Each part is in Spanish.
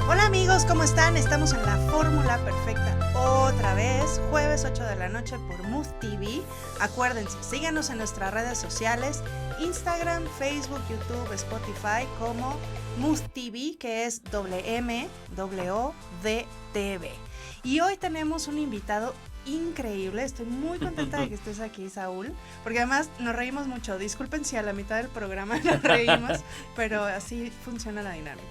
Hola amigos, ¿cómo están? Estamos en la fórmula perfecta otra vez, jueves 8 de la noche por Mood TV. Acuérdense, síganos en nuestras redes sociales, Instagram, Facebook, YouTube, Spotify como Mood TV, que es WMWDTV. Y hoy tenemos un invitado increíble, estoy muy contenta de que estés aquí, Saúl, porque además nos reímos mucho. Disculpen si a la mitad del programa nos reímos, pero así funciona la dinámica.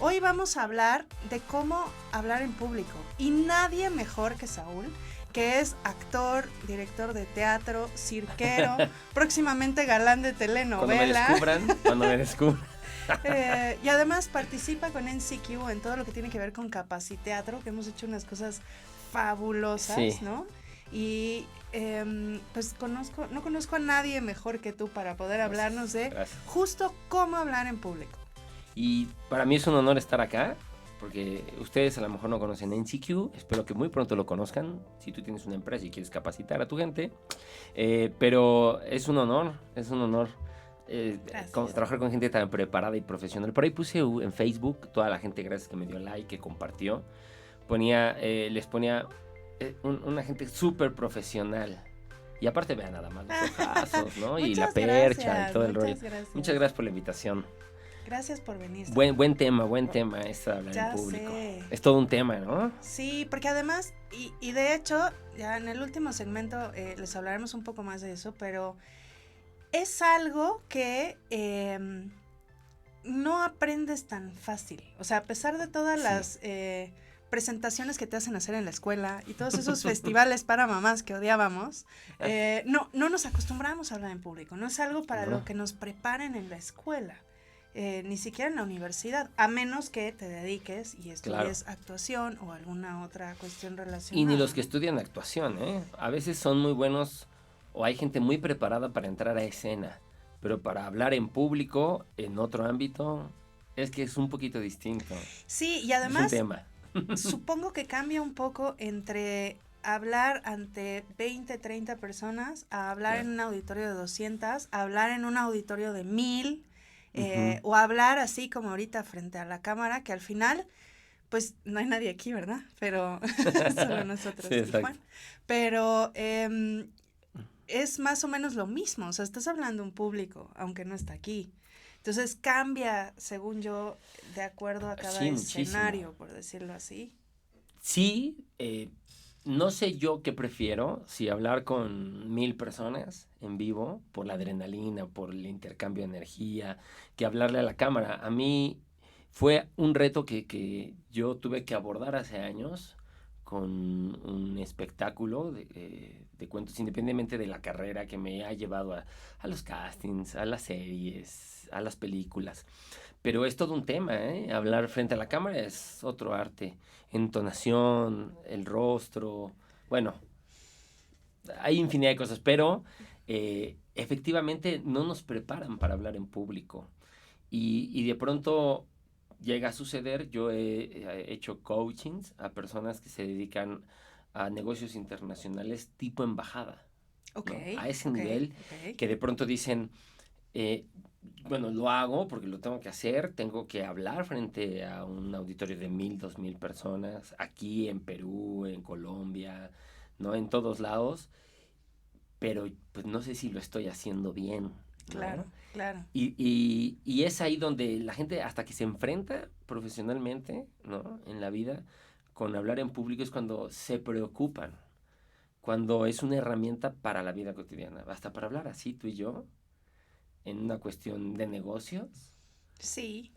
Hoy vamos a hablar de cómo hablar en público y nadie mejor que Saúl, que es actor, director de teatro, cirquero, próximamente galán de telenovela. Cuando me descubran. Y además participa con NCQ en todo lo que tiene que ver con Capaciteatro, que hemos hecho unas cosas fabulosas, sí, ¿no? Y pues no conozco a nadie mejor que tú para poder hablarnos de justo cómo hablar en público. Y para mí es un honor estar acá, porque ustedes a lo mejor no conocen NCQ, espero que muy pronto lo conozcan, si tú tienes una empresa y quieres capacitar a tu gente, pero es un honor trabajar con gente tan preparada y profesional. Por ahí puse en Facebook, toda la gente, gracias, que me dio like, que compartió, les ponía una gente súper profesional. Y aparte vean nada más los ojazos, ¿no? Y la percha y todo el rollo. Muchas gracias por la invitación. Gracias por venir. Buen tema esto de hablar en público. Sé. Es todo un tema, ¿no? Sí, porque además, y de hecho, ya en el último segmento les hablaremos un poco más de eso, pero es algo que no aprendes tan fácil. O sea, a pesar de todas las presentaciones que te hacen hacer en la escuela y todos esos festivales para mamás que odiábamos, no nos acostumbramos a hablar en público. No es algo para lo que nos preparen en la escuela. Ni siquiera en la universidad, a menos que te dediques y estudies actuación o alguna otra cuestión relacionada. Y ni los que estudian actuación, a veces son muy buenos o hay gente muy preparada para entrar a escena, pero para hablar en público, en otro ámbito, es que es un poquito distinto. Sí, y además, es un tema. Supongo que cambia un poco entre hablar ante 20, 30 personas, a hablar en un auditorio de 200, a hablar en un auditorio de 1000, o hablar así como ahorita frente a la cámara, que al final, pues no hay nadie aquí, ¿verdad? Pero solo nosotros. Sí, Juan. Pero es más o menos lo mismo, o sea, estás hablando a un público, aunque no está aquí. Entonces cambia, según yo, de acuerdo a cada escenario, por decirlo así. Sí, no sé yo qué prefiero, si hablar con 1000 personas en vivo, por la adrenalina, por el intercambio de energía, que hablarle a la cámara. A mí fue un reto que yo tuve que abordar hace años con un espectáculo de cuentos, independientemente de la carrera que me ha llevado a los castings, a las series, a las películas. Pero es todo un tema, hablar frente a la cámara es otro arte. Entonación, el rostro, bueno, hay infinidad de cosas, pero efectivamente no nos preparan para hablar en público. Y de pronto llega a suceder, yo he hecho coachings a personas que se dedican a negocios internacionales tipo embajada. Okay, ¿no? A ese nivel que de pronto dicen, bueno, lo hago porque lo tengo que hacer, tengo que hablar frente a un auditorio de 1000, 2000 personas, aquí en Perú, en Colombia, ¿no? En todos lados, pero pues no sé si lo estoy haciendo bien, ¿no? Claro. Y es ahí donde la gente, hasta que se enfrenta profesionalmente, ¿no? En la vida, con hablar en público es cuando se preocupan, cuando es una herramienta para la vida cotidiana, hasta para hablar así tú y yo, en una cuestión de negocios. Sí,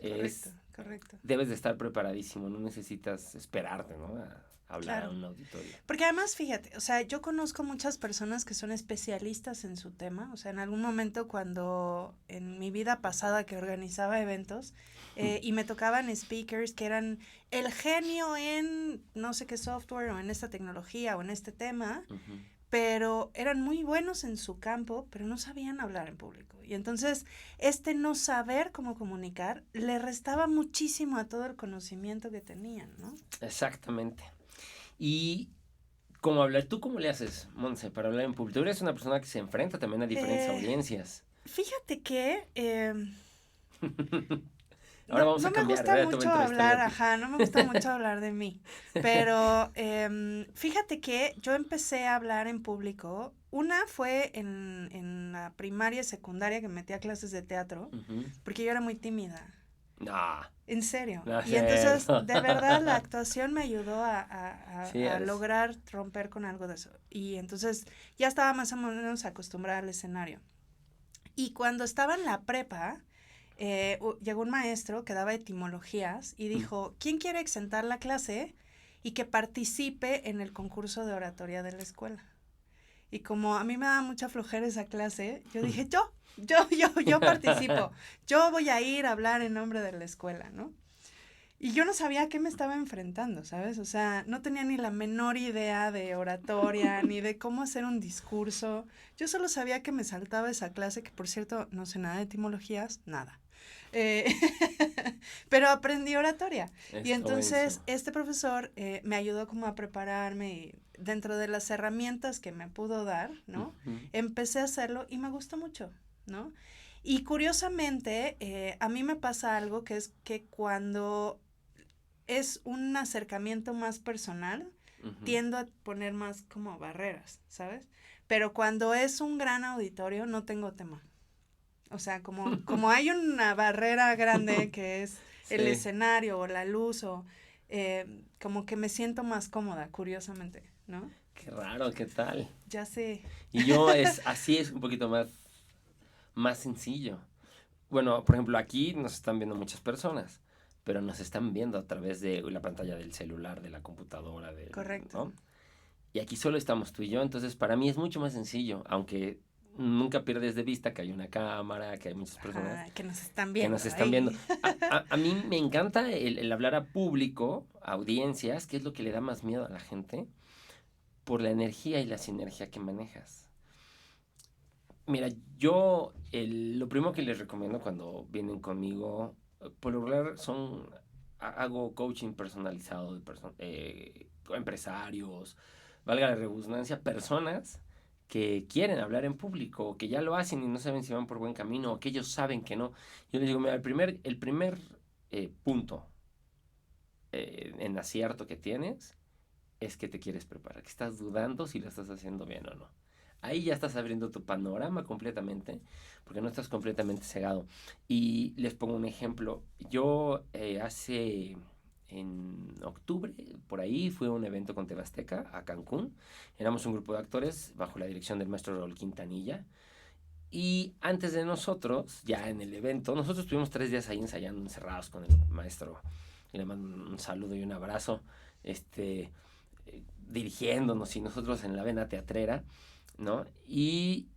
correcto. Debes de estar preparadísimo, no necesitas esperarte, ¿no? A hablar a un auditorio. Porque además, fíjate, o sea, yo conozco muchas personas que son especialistas en su tema, o sea, en algún momento cuando en mi vida pasada que organizaba eventos y me tocaban speakers que eran el genio en no sé qué software o en esta tecnología o en este tema, pero eran muy buenos en su campo, pero no sabían hablar en público. Y entonces, no saber cómo comunicar le restaba muchísimo a todo el conocimiento que tenían, ¿no? Exactamente. Y ¿cómo hablar? ¿Tú cómo le haces, Montse, para hablar en público? Tú eres una persona que se enfrenta también a diferentes audiencias. Fíjate que Ahora vamos no a me cambiar. gusta Ahora te voy mucho a entrevistar hablar, yo a ti. ajá, no me gusta mucho hablar de mí, pero fíjate que yo empecé a hablar en público. Una fue en la primaria y secundaria que me metí a clases de teatro, Ujú. porque yo era muy tímida. No, En serio. no es Y entonces, cierto. de verdad, la actuación me ayudó Sí a eres. lograr romper con algo de eso. Y entonces ya estaba más o menos acostumbrada al escenario. Y cuando estaba en la prepa, llegó un maestro que daba etimologías y Mm. dijo, ¿quién quiere exentar la clase y que participe en el concurso de oratoria de la escuela? Y como a mí me daba mucha flojera esa clase, yo dije, yo participo, yo voy a ir a hablar en nombre de la escuela, ¿no? Y yo no sabía a qué me estaba enfrentando, ¿sabes? O sea, no tenía ni la menor idea de oratoria, ni de cómo hacer un discurso. Yo solo sabía que me saltaba esa clase, que por cierto, no sé nada de etimologías, nada. Eh, pero aprendí oratoria. Y Está entonces buenísimo. este profesor me ayudó como a prepararme y dentro de las herramientas que me pudo dar, ¿no? Ujú. Empecé a hacerlo y me gustó mucho, ¿no? Y curiosamente, a mí me pasa algo que es que cuando es un acercamiento más personal, Ujú. tiendo a poner más como barreras, ¿sabes? Pero cuando es un gran auditorio, no tengo tema. O sea, como hay una barrera grande que es el Sí, escenario o la luz o como que me siento más cómoda, curiosamente, ¿no? qué raro, ¿qué tal? Ya sé. Y yo así es un poquito más sencillo. Bueno, por ejemplo, aquí nos están viendo muchas personas, pero nos están viendo a través de la pantalla del celular, de la computadora, Correcto. ¿no? Y aquí solo estamos tú y yo, entonces para mí es mucho más sencillo, aunque nunca pierdes de vista que hay una cámara, que hay muchas personas Ajá, que nos están que viendo nos están viendo. ahí. A mí me encanta el hablar a público, a audiencias, que es lo que le da más miedo a la gente, por la energía y la sinergia que manejas. Mira, yo lo primero que les recomiendo cuando vienen conmigo, por lo regular hago coaching personalizado de empresarios, valga la redundancia, personas que quieren hablar en público, que ya lo hacen y no saben si van por buen camino, o que ellos saben que no. Yo les digo, mira, el primer punto en acierto que tienes es que te quieres preparar, que estás dudando si lo estás haciendo bien o no. Ahí ya estás abriendo tu panorama completamente, porque no estás completamente cegado. Y les pongo un ejemplo. Yo en octubre, por ahí, fui a un evento con Tebasteca a Cancún. Éramos un grupo de actores bajo la dirección del maestro Raúl Quintanilla. Y antes de nosotros, ya en el evento, nosotros estuvimos 3 días ahí ensayando, encerrados con el maestro. Y le mando un saludo y un abrazo. Dirigiéndonos y nosotros en la vena teatrera, ¿no? Y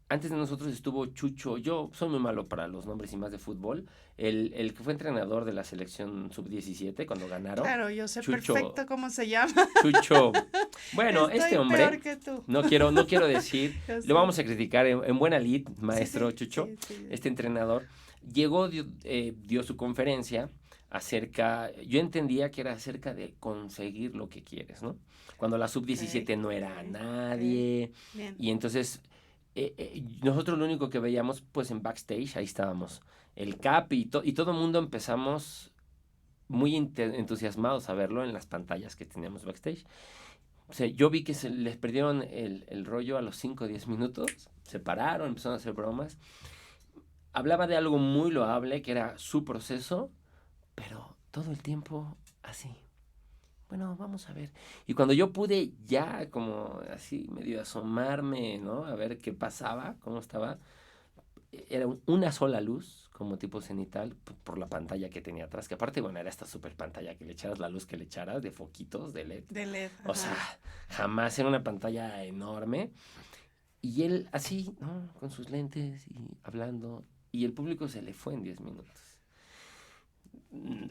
antes de nosotros estuvo Chucho, yo soy muy malo para los nombres y más de fútbol, el que fue entrenador de la selección sub-17 cuando ganaron, Claro, yo sé Chucho, perfecto cómo se llama. Chucho, bueno, este Estoy hombre, peor que tú. no quiero decir, Yo lo sé. vamos a criticar en buena lid, Sí, maestro sí, Chucho, sí, sí. este entrenador, llegó, dio su conferencia yo entendía que era acerca de conseguir lo que quieres, ¿no? Cuando la Ok, sub-17 no ok, era ok. nadie, Bien. y entonces nosotros lo único que veíamos, pues en backstage, ahí estábamos, el Cap y todo el mundo empezamos muy entusiasmados a verlo en las pantallas que teníamos backstage. O sea, yo vi que se les perdieron el rollo a los 5 o 10 minutos, se pararon, empezaron a hacer bromas. Hablaba de algo muy loable, que era su proceso, pero todo el tiempo así. Bueno, vamos a ver. Y cuando yo pude ya como así medio asomarme, ¿no? A ver qué pasaba, cómo estaba, era una sola luz, como tipo cenital, por la pantalla que tenía atrás, que aparte, bueno, era esta super pantalla que le echaras la luz que le echaras de foquitos de LED. De LED, O sea, ajá. jamás era una pantalla enorme. Y él así, ¿no? Con sus lentes y hablando. Y el público se le fue en 10 minutos.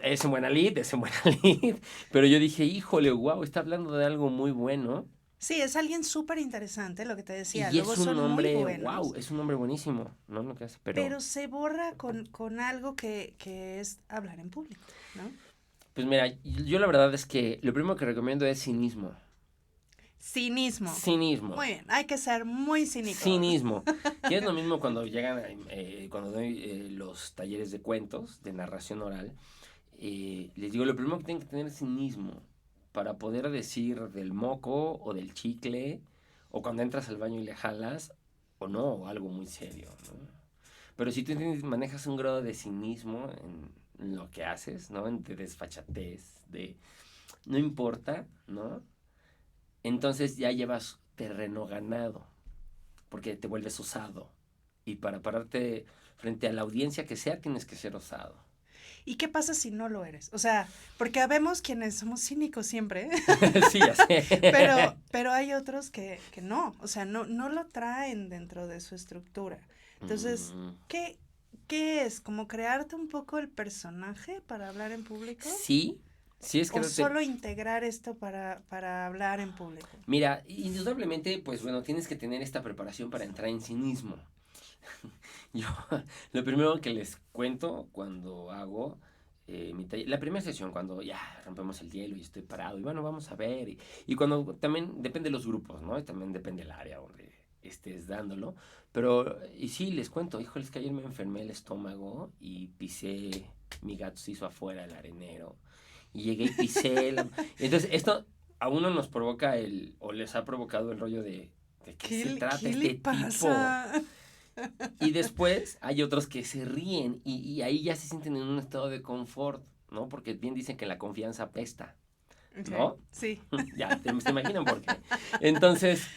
Es en buena lid, es en buena lid. Pero yo dije, híjole, wow, está hablando de algo muy bueno. Sí, es alguien súper interesante, lo que te decía. Y Luego es un son muy hombre, wow, buenos, es un hombre buenísimo. No lo que hace, pero pero se borra con algo que es hablar en público, ¿no? pues mira, yo la verdad es que lo primero que recomiendo es cinismo. Cinismo. Cinismo. Muy bien, hay que ser muy cínico. Cinismo. Que es lo mismo cuando llegan, cuando doy los talleres de cuentos, de narración oral. Les digo, lo primero que tienen que tener es cinismo para poder decir del moco o del chicle, o cuando entras al baño y le jalas, o no, o algo muy serio, ¿no? Pero si tú manejas un grado de cinismo en lo que haces, ¿no? De desfachatez, de no importa, ¿no? Entonces ya llevas terreno ganado, porque te vuelves osado. Y para pararte frente a la audiencia que sea, tienes que ser osado. ¿Y qué pasa si no lo eres? O sea, porque habemos quienes somos cínicos siempre, Sí, ya sé. pero hay otros que no, o sea, no lo traen dentro de su estructura. Entonces, ¿qué es? ¿Como crearte un poco el personaje para hablar en público? Sí, sí es que... ¿O solo integrar esto para hablar en público? Mira, indudablemente, pues bueno, tienes que tener esta preparación para entrar en cinismo. Yo, lo primero que les cuento cuando hago mi taller, la primera sesión, cuando ya rompemos el hielo y estoy parado, y bueno, vamos a ver, y cuando también depende de los grupos, ¿no? Y también depende del área donde estés dándolo, pero, y sí, les cuento, híjole, es que ayer me enfermé el estómago y pisé, mi gato se hizo afuera el arenero, y llegué y pisé, entonces esto a uno nos provoca o les ha provocado el rollo de qué se trata ¿Qué este le tipo. pasa? Y después hay otros que se ríen y ahí ya se sienten en un estado de confort, ¿no? Porque bien dicen que la confianza apesta, ¿no? Okay, sí. Ya, se imaginan por qué. Entonces,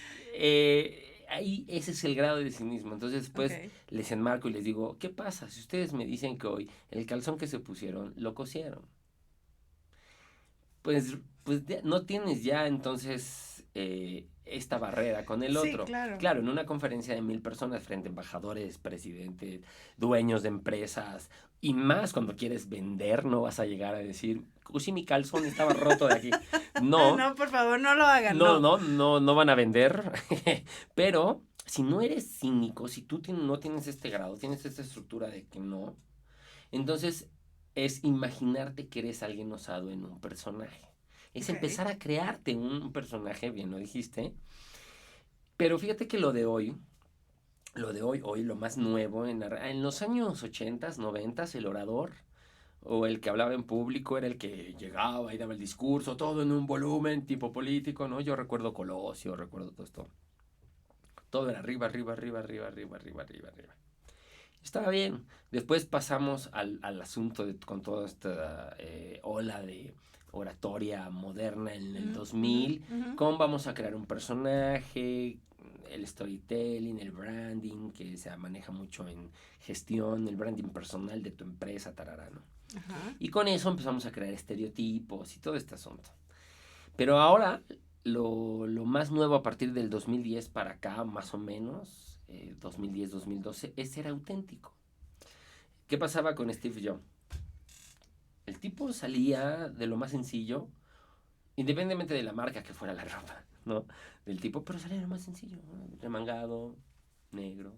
ahí ese es el grado de cinismo. Entonces después Okay. les enmarco y les digo, ¿qué pasa si ustedes me dicen que hoy el calzón que se pusieron lo cosieron? Pues, pues no tienes ya entonces esta barrera con el Sí, otro. claro. Claro, en una conferencia de 1000 personas frente a embajadores, presidentes, dueños de empresas y más cuando quieres vender, no vas a llegar a decir, sí, mi calzón estaba roto de aquí. No, No, por favor, no lo hagan, no, no. no, no, no van a vender. Pero si no eres cínico, si tú no tienes este grado, tienes esta estructura de que no, entonces es imaginarte que eres alguien osado en un personaje. Es Okay. empezar a crearte un personaje, bien lo dijiste. Pero fíjate que hoy, lo más nuevo, en los años 80, 90, el orador o el que hablaba en público era el que llegaba y daba el discurso, todo en un volumen tipo político, ¿no? Yo recuerdo Colosio, recuerdo todo esto. Todo era arriba, arriba, arriba, arriba, arriba, arriba, arriba, arriba. Estaba bien. Después pasamos al asunto con toda esta ola de oratoria moderna en el 2000, cómo vamos a crear un personaje, el storytelling, el branding, que se maneja mucho en gestión, el branding personal de tu empresa, tarará, ¿no? Ajá. Y con eso empezamos a crear estereotipos y todo este asunto. Pero ahora, lo más nuevo a partir del 2010 para acá, más o menos, 2010-2012, es ser auténtico. ¿Qué pasaba con Steve Jobs? El tipo salía de lo más sencillo, independientemente de la marca que fuera la ropa, ¿no? Del tipo, pero salía de lo más sencillo, ¿no? Remangado, negro.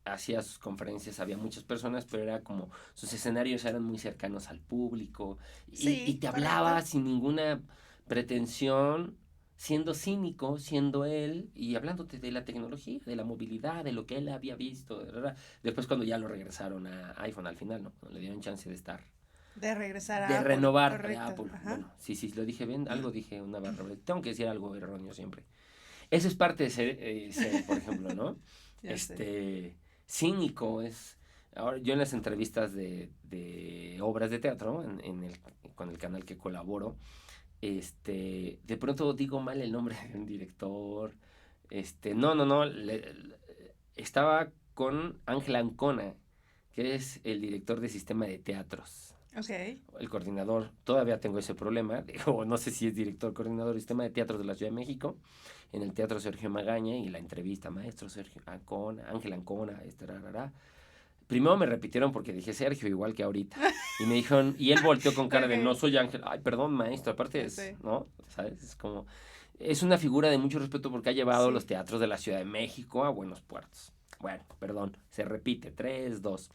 Hacía sus conferencias, había muchas personas, pero era como, sus escenarios eran muy cercanos al público y Sí, te hablaba correcto. sin ninguna pretensión, siendo cínico, siendo él y hablándote de la tecnología, de la movilidad, de lo que él había visto, ¿verdad? Después cuando ya lo regresaron a iPhone al final, ¿no? Cuando le dieron chance de estar, De regresar de a Apple, renovar a correcto. Apple. Ajá. Bueno, sí, lo dije bien, algo dije, una barra. Tengo que decir algo erróneo siempre. Eso es parte de ser, por ejemplo, ¿no? Ya sé. Cínico es... Ahora, yo en las entrevistas de obras de teatro, con el canal que colaboro, de pronto digo mal el nombre de un director. No, estaba con Ángel Ancona, que es el director de sistema de teatros. Ok. El coordinador, todavía tengo ese problema, o no sé si es director, coordinador del sistema de teatros de la Ciudad de México, en el Teatro Sergio Magaña, y la entrevista, maestro Sergio Ancona, Ángel Ancona, Primero me repitieron porque dije Sergio, igual que ahorita. Y me dijeron, y él volteó con cara de no Ok. soy Ángel. Ay, perdón, maestro, aparte Ya es, sé. ¿no? ¿Sabes? Es como, es una figura de mucho respeto porque ha llevado los Sí. teatros de la Ciudad de México a buenos puertos. Bueno, perdón, se repite, 3, 2.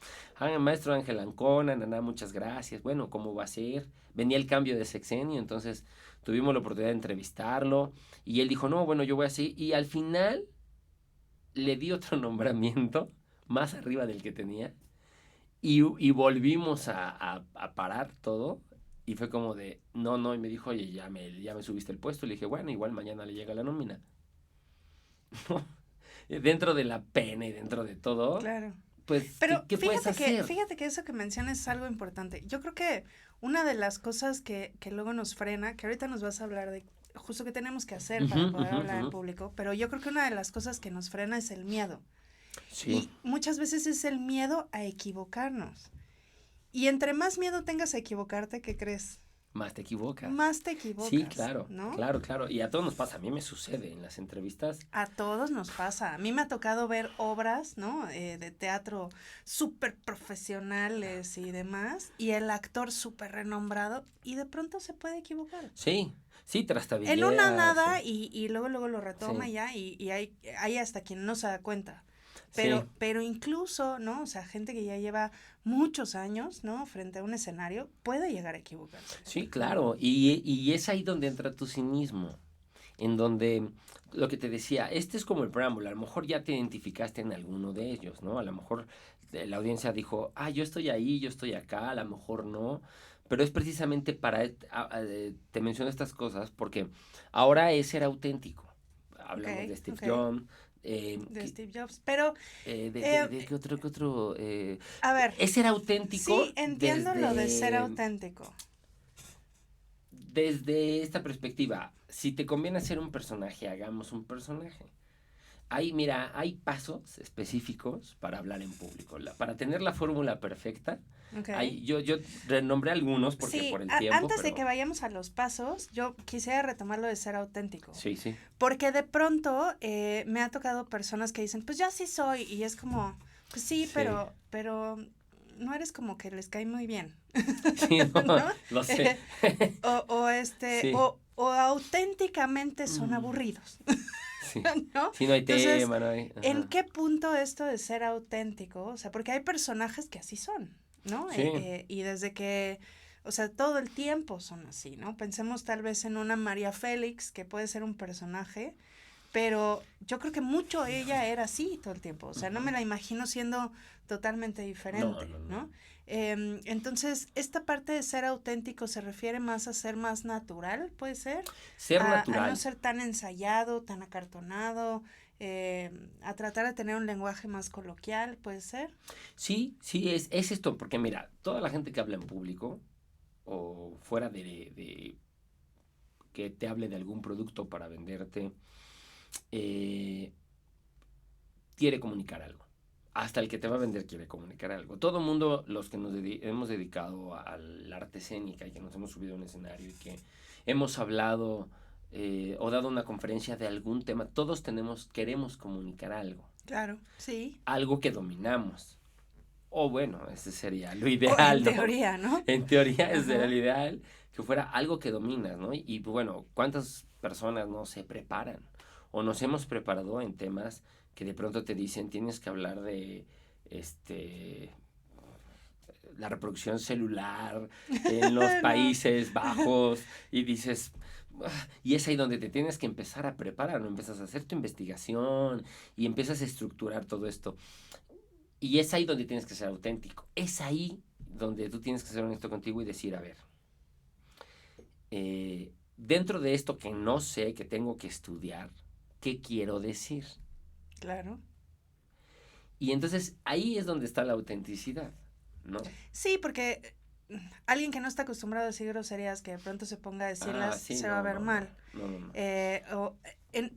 Maestro Ángel Ancona, Naná, muchas gracias. Bueno, ¿cómo va a ser? Venía el cambio de sexenio, entonces tuvimos la oportunidad de entrevistarlo y él dijo, no, bueno, yo voy así. Y al final le di otro nombramiento más arriba del que tenía y volvimos a parar todo. Y fue como de, no, y me dijo, oye, ya me subiste el puesto. Le dije, bueno, igual mañana le llega la nómina. Dentro de la pena y dentro de todo, Claro. pues, Pero ¿qué puedes hacer? fíjate que eso que mencionas es algo importante. Yo creo que una de las cosas que luego nos frena, que ahorita nos vas a hablar de justo qué tenemos que hacer para poder hablar en público, pero yo creo que una de las cosas que nos frena es el miedo. Sí. Y muchas veces es el miedo a equivocarnos. Y entre más miedo tengas a equivocarte, ¿qué crees? Más te equivocas. Más te equivocas. Sí, claro, ¿no? claro. Y a todos nos pasa, a mí me sucede en las entrevistas. A todos nos pasa. A mí me ha tocado ver obras, ¿no? De teatro súper profesionales y demás, y el actor súper renombrado, y de pronto se puede equivocar. Sí, trastabillea. En una nada, sí. y luego lo retoma Sí. ya, y hay hasta quien no se da cuenta. Sí. Pero incluso, ¿no? O sea, gente que ya lleva muchos años, ¿no? Frente a un escenario, puede llegar a equivocarse. Sí, claro. Y es ahí donde entra tu cinismo. En donde, lo que te decía, este es como el preámbulo. A lo mejor ya te identificaste en alguno de ellos, ¿no? A lo mejor la audiencia dijo, yo estoy ahí, yo estoy acá, a lo mejor no. Pero es precisamente te menciono estas cosas porque ahora es ser auténtico. Hablamos de Steve Jobs. De Steve Jobs, pero... ¿De qué otro? A ver. Es ser auténtico. Sí, entiendo lo de ser auténtico. Desde esta perspectiva, si te conviene hacer un personaje, hagamos un personaje. Hay pasos específicos para hablar en público. Para tener la fórmula perfecta, yo renombré algunos porque sí, por el tiempo. Antes de que vayamos a los pasos, yo quisiera retomar lo de ser auténtico. Sí. Porque de pronto me ha tocado personas que dicen, pues yo sí soy, y es como, pues sí. pero no eres como que les cae muy bien. Sí, ¿no? Lo sé. Sí. o auténticamente son aburridos. Sí. ¿No? Sí, no hay Entonces, tema, no hay... ¿en qué punto esto de ser auténtico? O sea, porque hay personajes que así son, ¿no? Sí. Y desde que, o sea, todo el tiempo son así, ¿no? Pensemos tal vez en una María Félix, que puede ser un personaje, pero yo creo que mucho ella era así todo el tiempo. O sea, no me la imagino siendo totalmente diferente, ¿no? Entonces, esta parte de ser auténtico se refiere más a ser más natural, ¿puede ser? Ser natural. A no ser tan ensayado, tan acartonado, a tratar de tener un lenguaje más coloquial, ¿puede ser? Sí, es esto, porque mira, toda la gente que habla en público o fuera de que te hable de algún producto para venderte, quiere comunicar algo. Hasta el que te va a vender quiere comunicar algo. Todo el mundo, los que nos hemos dedicado al arte escénica y que nos hemos subido a un escenario y que hemos hablado o dado una conferencia de algún tema, todos queremos comunicar algo. Claro, sí. Algo que dominamos. O bueno, ese sería lo ideal, ¿no? En teoría, ¿no? En teoría ese sería lo ideal, que fuera algo que dominas, ¿no? Y bueno, ¿cuántas personas no se preparan? O nos hemos preparado en temas que de pronto te dicen, tienes que hablar de la reproducción celular en los Países Bajos, y dices, y es ahí donde te tienes que empezar a preparar, ¿no? Empiezas a hacer tu investigación y empiezas a estructurar todo esto. Y es ahí donde tienes que ser auténtico. Es ahí donde tú tienes que ser honesto contigo y decir, a ver, dentro de esto que no sé, que tengo que estudiar, ¿qué quiero decir? Claro. Y entonces ahí es donde está la autenticidad, ¿no? Sí, porque alguien que no está acostumbrado a decir groserías, que de pronto se ponga a decirlas, se va a ver mal. No.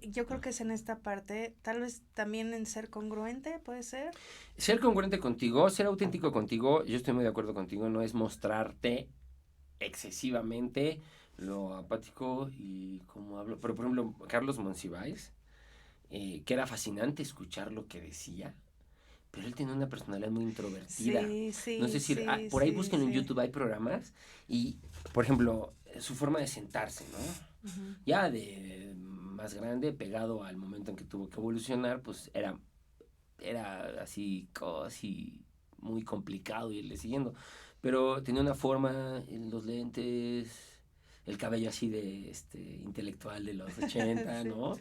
Yo creo que es en esta parte, tal vez también en ser congruente, ¿puede ser? Ser congruente contigo, ser auténtico contigo, yo estoy muy de acuerdo contigo, no es mostrarte excesivamente lo apático y como hablo. Pero, por ejemplo, Carlos Monsiváis, que era fascinante escuchar lo que decía, pero él tenía una personalidad muy introvertida. Sí. No sé si por ahí busquen en YouTube, hay programas, y, por ejemplo, su forma de sentarse, ¿no? Uh-huh. Ya de más grande, pegado al momento en que tuvo que evolucionar, pues era era así casi muy complicado irle siguiendo. Pero tenía una forma, los lentes, el cabello así de intelectual de los 80, Sí. ¿no?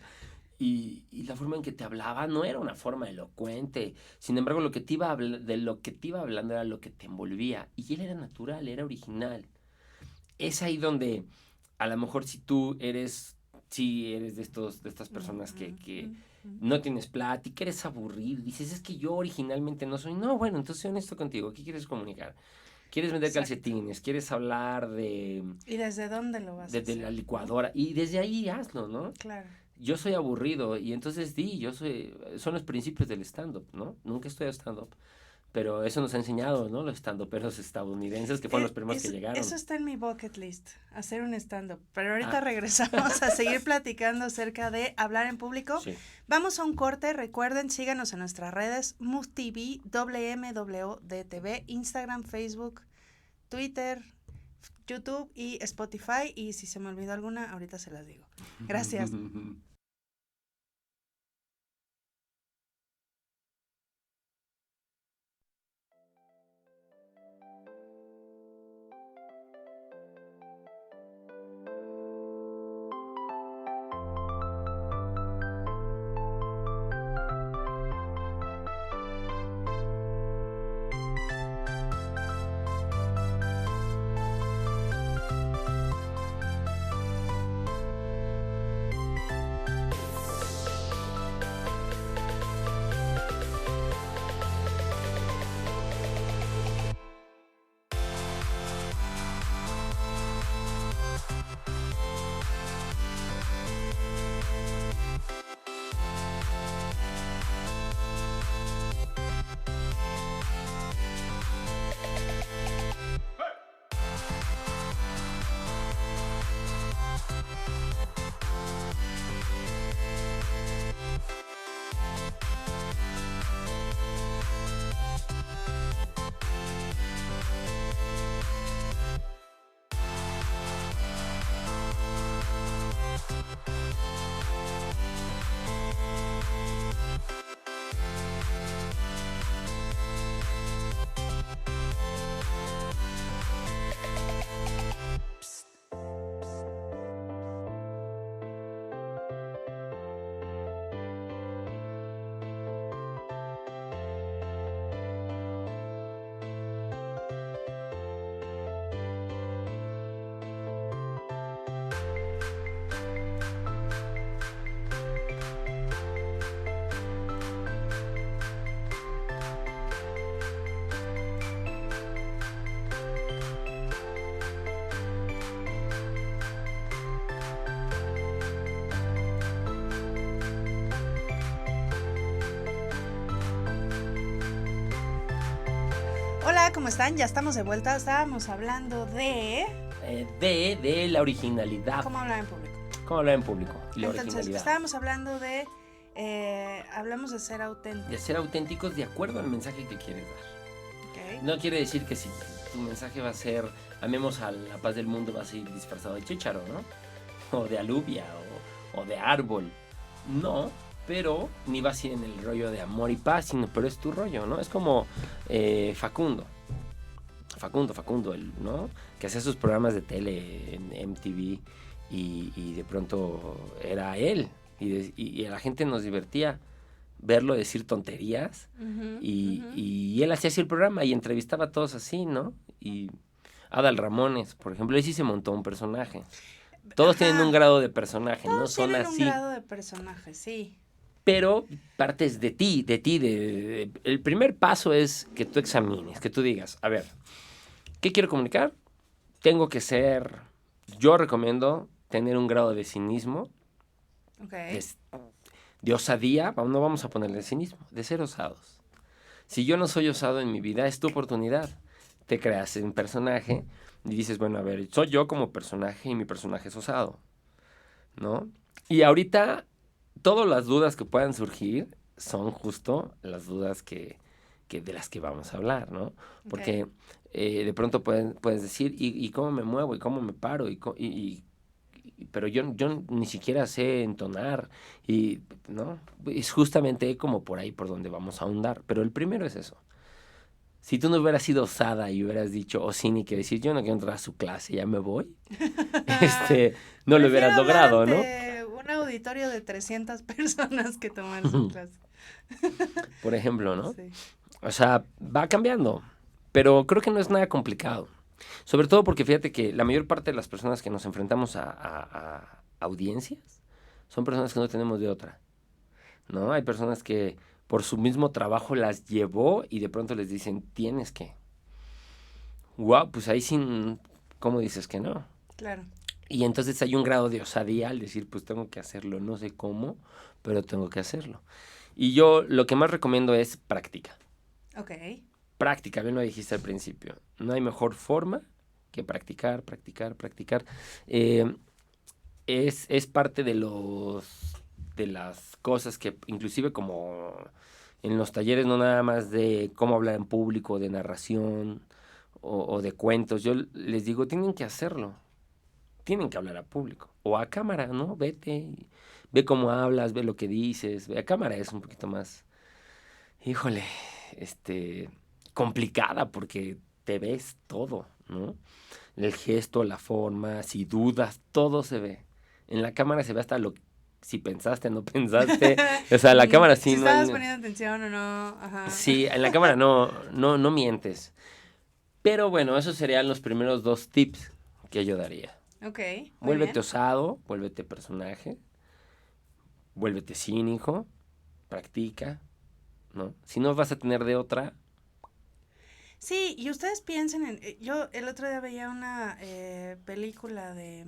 Y la forma en que te hablaba no era una forma elocuente. Sin embargo, lo que te iba de lo que te iba hablando era lo que te envolvía. Y él era natural, era original. Es ahí donde a lo mejor si tú eres, si eres de estas personas que no tienes plática, eres aburrido, dices, es que yo originalmente no soy. No, bueno, entonces soy honesto contigo. ¿Qué quieres comunicar? ¿Quieres vender Exacto. calcetines? ¿Quieres hablar ¿Y desde dónde lo vas a de la hacer, no? licuadora? Y desde ahí hazlo, ¿no? Claro. Yo soy aburrido y entonces yo soy, son los principios del stand-up, ¿no? Nunca estoy a stand-up, pero eso nos ha enseñado, ¿no? Los stand-uperos estadounidenses que fueron los primeros que Eso llegaron. está en mi bucket list, hacer un stand-up. Pero ahorita Ah, regresamos a seguir platicando acerca de hablar en público. sí. Vamos a un corte. Recuerden, síganos en nuestras redes: MUVTV, WMWDTV, Instagram, Facebook, Twitter, YouTube y Spotify. Y si se me olvidó alguna, ahorita se las digo. Gracias. Hola, ¿cómo están? Ya estamos de vuelta. Estábamos hablando de De la originalidad. cómo hablar en público. ¿Cómo hablar en público? Y la Entonces, originalidad. estábamos hablando de hablamos de ser auténticos. De ser auténticos de acuerdo al mensaje que quieres dar. ¿Okay? No quiere decir que si tu mensaje va a ser amemos a la paz del mundo, vas a ir disfrazado de chícharo, ¿no? O de alubia o de árbol. No, pero ni vas a ir en el rollo de amor y paz, sino pero es tu rollo, ¿no? Es como Facundo, ¿no? Que hacía sus programas de tele en MTV y de pronto era él y a la gente nos divertía verlo decir tonterías y él hacía así el programa y entrevistaba a todos así, ¿no? Y Adal Ramones, por ejemplo, él sí se montó un personaje. Todos tienen un grado de personaje, no Todos son tienen así. un grado de personaje, sí. Pero partes de ti. El primer paso es que tú examines, que tú digas, a ver, ¿qué quiero comunicar? Tengo que ser, yo recomiendo tener un grado de cinismo, Okay. de osadía, no vamos a ponerle cinismo, de ser osados. Si yo no soy osado en mi vida, es tu oportunidad. Te creas un personaje y dices, bueno, a ver, soy yo como personaje y mi personaje es osado, ¿no? Y ahorita, todas las dudas que puedan surgir son justo las dudas que de las que vamos a hablar, ¿no? Porque de pronto puedes decir, ¿y cómo me muevo? ¿Y cómo me paro? pero yo ni siquiera sé entonar, y, ¿no? Es justamente como por ahí por donde vamos a ahondar, pero el primero es eso. Si tú no hubieras sido osada y hubieras dicho, o cínica, decir, yo no quiero entrar a su clase, ya me voy, este, no lo Prefiero hubieras hablar logrado, ¿no? ante un auditorio de 300 personas que tomar su clase. Por ejemplo, ¿no? Sí. O sea, va cambiando, pero creo que no es nada complicado. Sobre todo porque fíjate que la mayor parte de las personas que nos enfrentamos a audiencias son personas que no tenemos de otra, ¿no? Hay personas que por su mismo trabajo las llevó y de pronto les dicen, tienes que. Wow, pues ahí sin, ¿cómo dices que no? Claro. Y entonces hay un grado de osadía al decir, pues tengo que hacerlo, no sé cómo, pero tengo que hacerlo. Y yo lo que más recomiendo es práctica. Ok. Práctica, bien lo dijiste al principio. No hay mejor forma que practicar, practicar, practicar. Eh, es parte de las cosas que, inclusive como en los talleres, no nada más de cómo hablar en público, de narración o de cuentos, yo les digo, tienen que hacerlo, tienen que hablar a público o a cámara, ¿no? Vete, ve cómo hablas, ve lo que dices, ve a cámara es un poquito más, híjole, este, complicada porque te ves todo, ¿no? El gesto, la forma, si dudas, todo se ve. En la cámara se ve hasta lo si pensaste, no pensaste. O sea, la cámara sí Si no hay. estabas poniendo atención o no. Ajá. Sí, en la cámara no mientes. Pero bueno, esos serían los primeros 2 tips que yo daría. Ok, muy Vuélvete bien. osado, vuélvete personaje, vuélvete cínico, practica, ¿no? Si no vas a tener de otra. Sí, y ustedes piensen en... yo el otro día veía una película de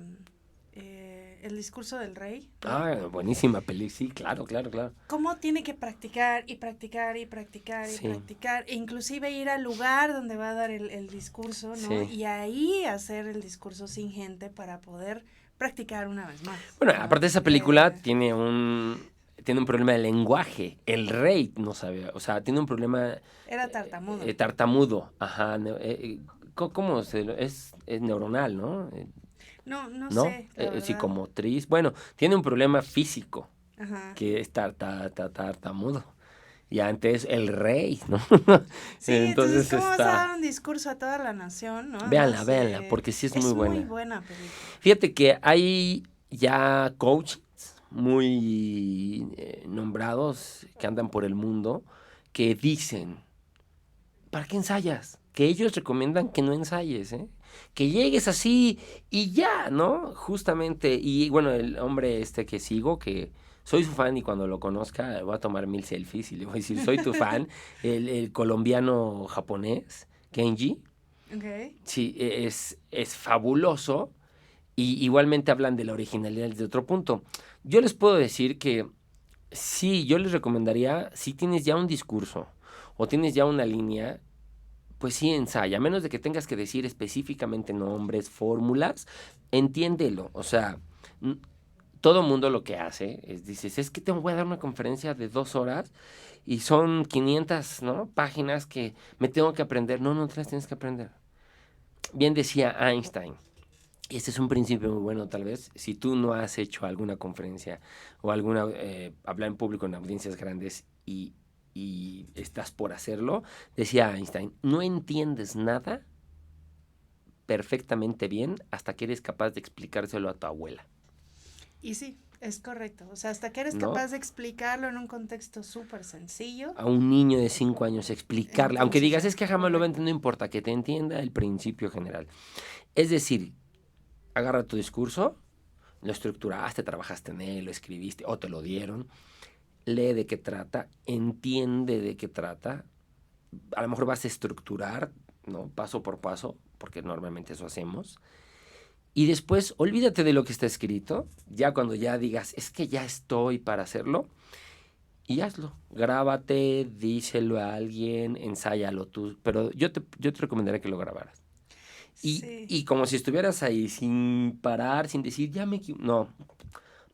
El discurso del rey, ¿no? Ah, buenísima peli, sí, claro, claro, claro. Cómo tiene que practicar y practicar y practicar y Sí, practicar, e inclusive ir al lugar donde va a dar el discurso, ¿no? sí. Y ahí hacer el discurso sin gente para poder practicar una vez más, Bueno, ¿no? aparte esa película tiene un problema de lenguaje. El rey no sabe, o sea, tiene un problema Era tartamudo. tartamudo. Ajá. ¿Cómo es neuronal, ¿no? No, no ¿No? sé, la verdad. Psicomotriz. Bueno, tiene un problema físico Ajá. que es tartamudo. Y antes el rey, ¿no? Sí, entonces, Entonces ¿cómo vas a dar está. un discurso a toda la nación, no? Véanla, Además, véanla, porque sí es muy es muy buena. buena película. Fíjate que hay ya coaches muy nombrados que andan por el mundo que dicen, ¿para qué ensayas? Que ellos recomiendan que no ensayes, ¿eh? Que llegues así y ya, ¿no? Justamente, y bueno, el hombre este que sigo, que soy su fan y cuando lo conozca voy a tomar 1000 selfies y le voy a decir, soy tu fan, el colombiano japonés, Kenji, Ok. sí, es fabuloso. Y igualmente hablan de la originalidad desde otro punto. Yo les puedo decir que sí, yo les recomendaría, si tienes ya un discurso o tienes ya una línea, pues sí ensaya, a menos de que tengas que decir específicamente nombres, fórmulas, entiéndelo. O sea, todo mundo lo que hace es, dices, es que te voy a dar una conferencia de 2 horas y son 500, ¿no? Páginas que me tengo que aprender. No, no te las tienes que aprender. Bien decía Einstein. Y este es un principio muy bueno, tal vez. Si tú no has hecho alguna conferencia o alguna hablar en público en audiencias grandes y estás por hacerlo, decía Einstein, no entiendes nada perfectamente bien hasta que eres capaz de explicárselo a tu abuela, Y sí, es correcto. O sea, hasta que eres ¿no? capaz de explicarlo en un contexto súper sencillo, A un niño de 5 años explicarle, aunque entonces digas, ya, es que jamás lo va a correcto. entender, no importa, que te entienda el principio general. Es decir, agarra tu discurso, lo estructuraste, trabajaste en él, lo escribiste o te lo dieron, lee de qué trata, entiende de qué trata, a lo mejor vas a estructurar, ¿no? Paso por paso, porque normalmente eso hacemos, y después olvídate de lo que está escrito, ya cuando ya digas, es que ya estoy para hacerlo, y hazlo, grábate, díselo a alguien, ensáyalo tú, pero yo te recomendaría que lo grabaras. Y, Sí. y como si estuvieras ahí sin parar, sin decir, ya no,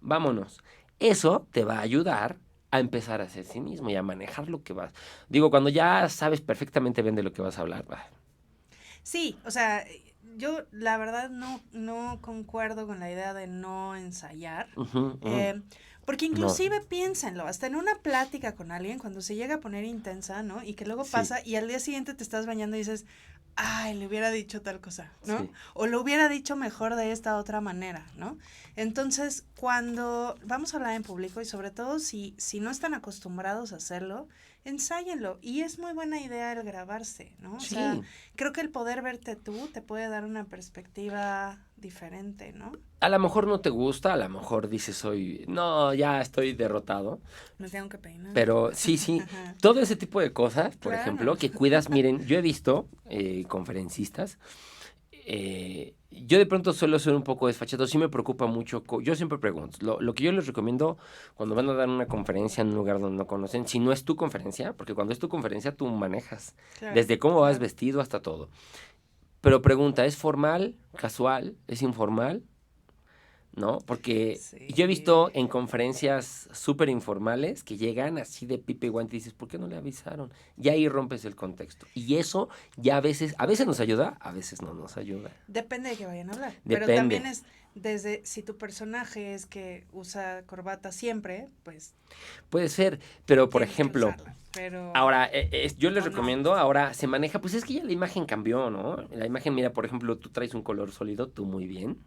vámonos. Eso te va a ayudar a empezar a ser sí mismo y a manejar lo que vas. Digo, cuando ya sabes perfectamente bien de lo que vas a hablar, Sí, o sea, yo la verdad no concuerdo con la idea de no ensayar. Porque No. inclusive piénsenlo, hasta en una plática con alguien, cuando se llega a poner intensa, ¿no? Y que luego Sí. pasa y al día siguiente te estás bañando y dices, ay, le hubiera dicho tal cosa, ¿no? Sí. O lo hubiera dicho mejor de esta otra manera, ¿no? Entonces, cuando vamos a hablar en público y sobre todo si no están acostumbrados a hacerlo, ensáyenlo. Y es muy buena idea el grabarse, ¿no? O sea, Sí. creo que el poder verte tú te puede dar una perspectiva diferente, ¿no? A lo mejor no te gusta, a lo mejor dices no, ya estoy derrotado. Me tengo que peinar. Pero sí, Ajá. todo ese tipo de cosas, por Claro. ejemplo, que cuidas, miren, yo he visto conferencistas, yo de pronto suelo ser un poco desfachado, sí me preocupa mucho, yo siempre pregunto, lo que yo les recomiendo cuando van a dar una conferencia en un lugar donde no conocen, si no es tu conferencia, porque cuando es tu conferencia tú manejas, Claro, desde cómo vas claro. vestido hasta todo. Pero pregunta, ¿es formal, casual, es informal? ¿No? Porque yo he visto Sí. en conferencias súper informales que llegan así de pipe y guante y dices, ¿por qué no le avisaron? Y ahí rompes el contexto. Y eso ya a veces nos ayuda, a veces no nos ayuda. Depende de qué vayan a hablar. Depende. Pero también es desde si tu personaje es que usa corbata siempre, pues Puede ser, pero por tienes que ejemplo, usarla. Pero ahora, yo les o no. recomiendo, ahora se maneja, pues es que ya la imagen cambió, ¿no? La imagen, mira, por ejemplo, tú traes un color sólido, tú muy bien.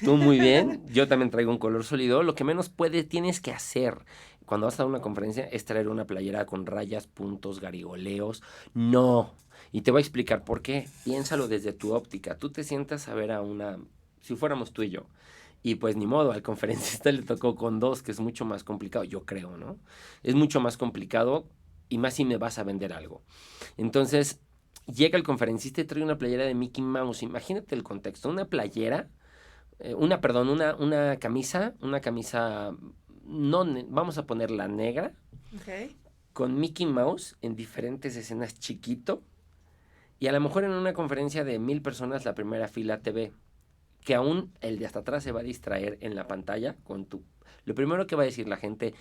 Tú muy bien, yo también traigo un color sólido. Lo que menos tienes que hacer cuando vas a dar una conferencia es traer una playera con rayas, puntos, garigoleos. No. Y te voy a explicar por qué. Piénsalo desde tu óptica. Tú te sientas a ver si fuéramos tú y yo. Y pues ni modo, al conferencista le tocó con 2, que es mucho más complicado, yo creo, ¿no? Es mucho más complicado y más si me vas a vender algo. Entonces, llega el conferencista y trae una playera de Mickey Mouse. Imagínate el contexto. Una playera una camisa, no, vamos a ponerla negra, Okay. con Mickey Mouse en diferentes escenas chiquito, y a lo mejor en una conferencia de 1000 personas la primera fila te ve, que aún el de hasta atrás se va a distraer en la pantalla lo primero que va a decir la gente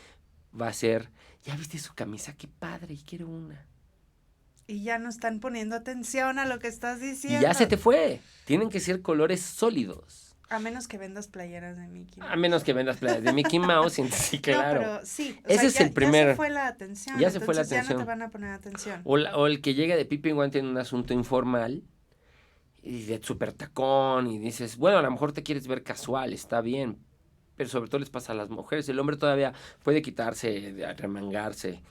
va a ser, ¿ya viste su camisa? ¡Qué padre! Y quiero una. Y ya no están poniendo atención a lo que estás diciendo. Y ya se te fue. Tienen que ser colores sólidos. A menos que vendas playeras de Mickey Mouse. A menos que vendas playas de Mickey Mouse, sí, claro. No, pero sí. Ese es el primer. Ya se fue la atención. Ya se fue la entonces atención. Ya no te van a poner atención. O el que llega de pipe y guante en un asunto informal y de súper tacón y dices, bueno, a lo mejor te quieres ver casual, está bien, pero sobre todo les pasa a las mujeres. El hombre todavía puede quitarse, remangarse,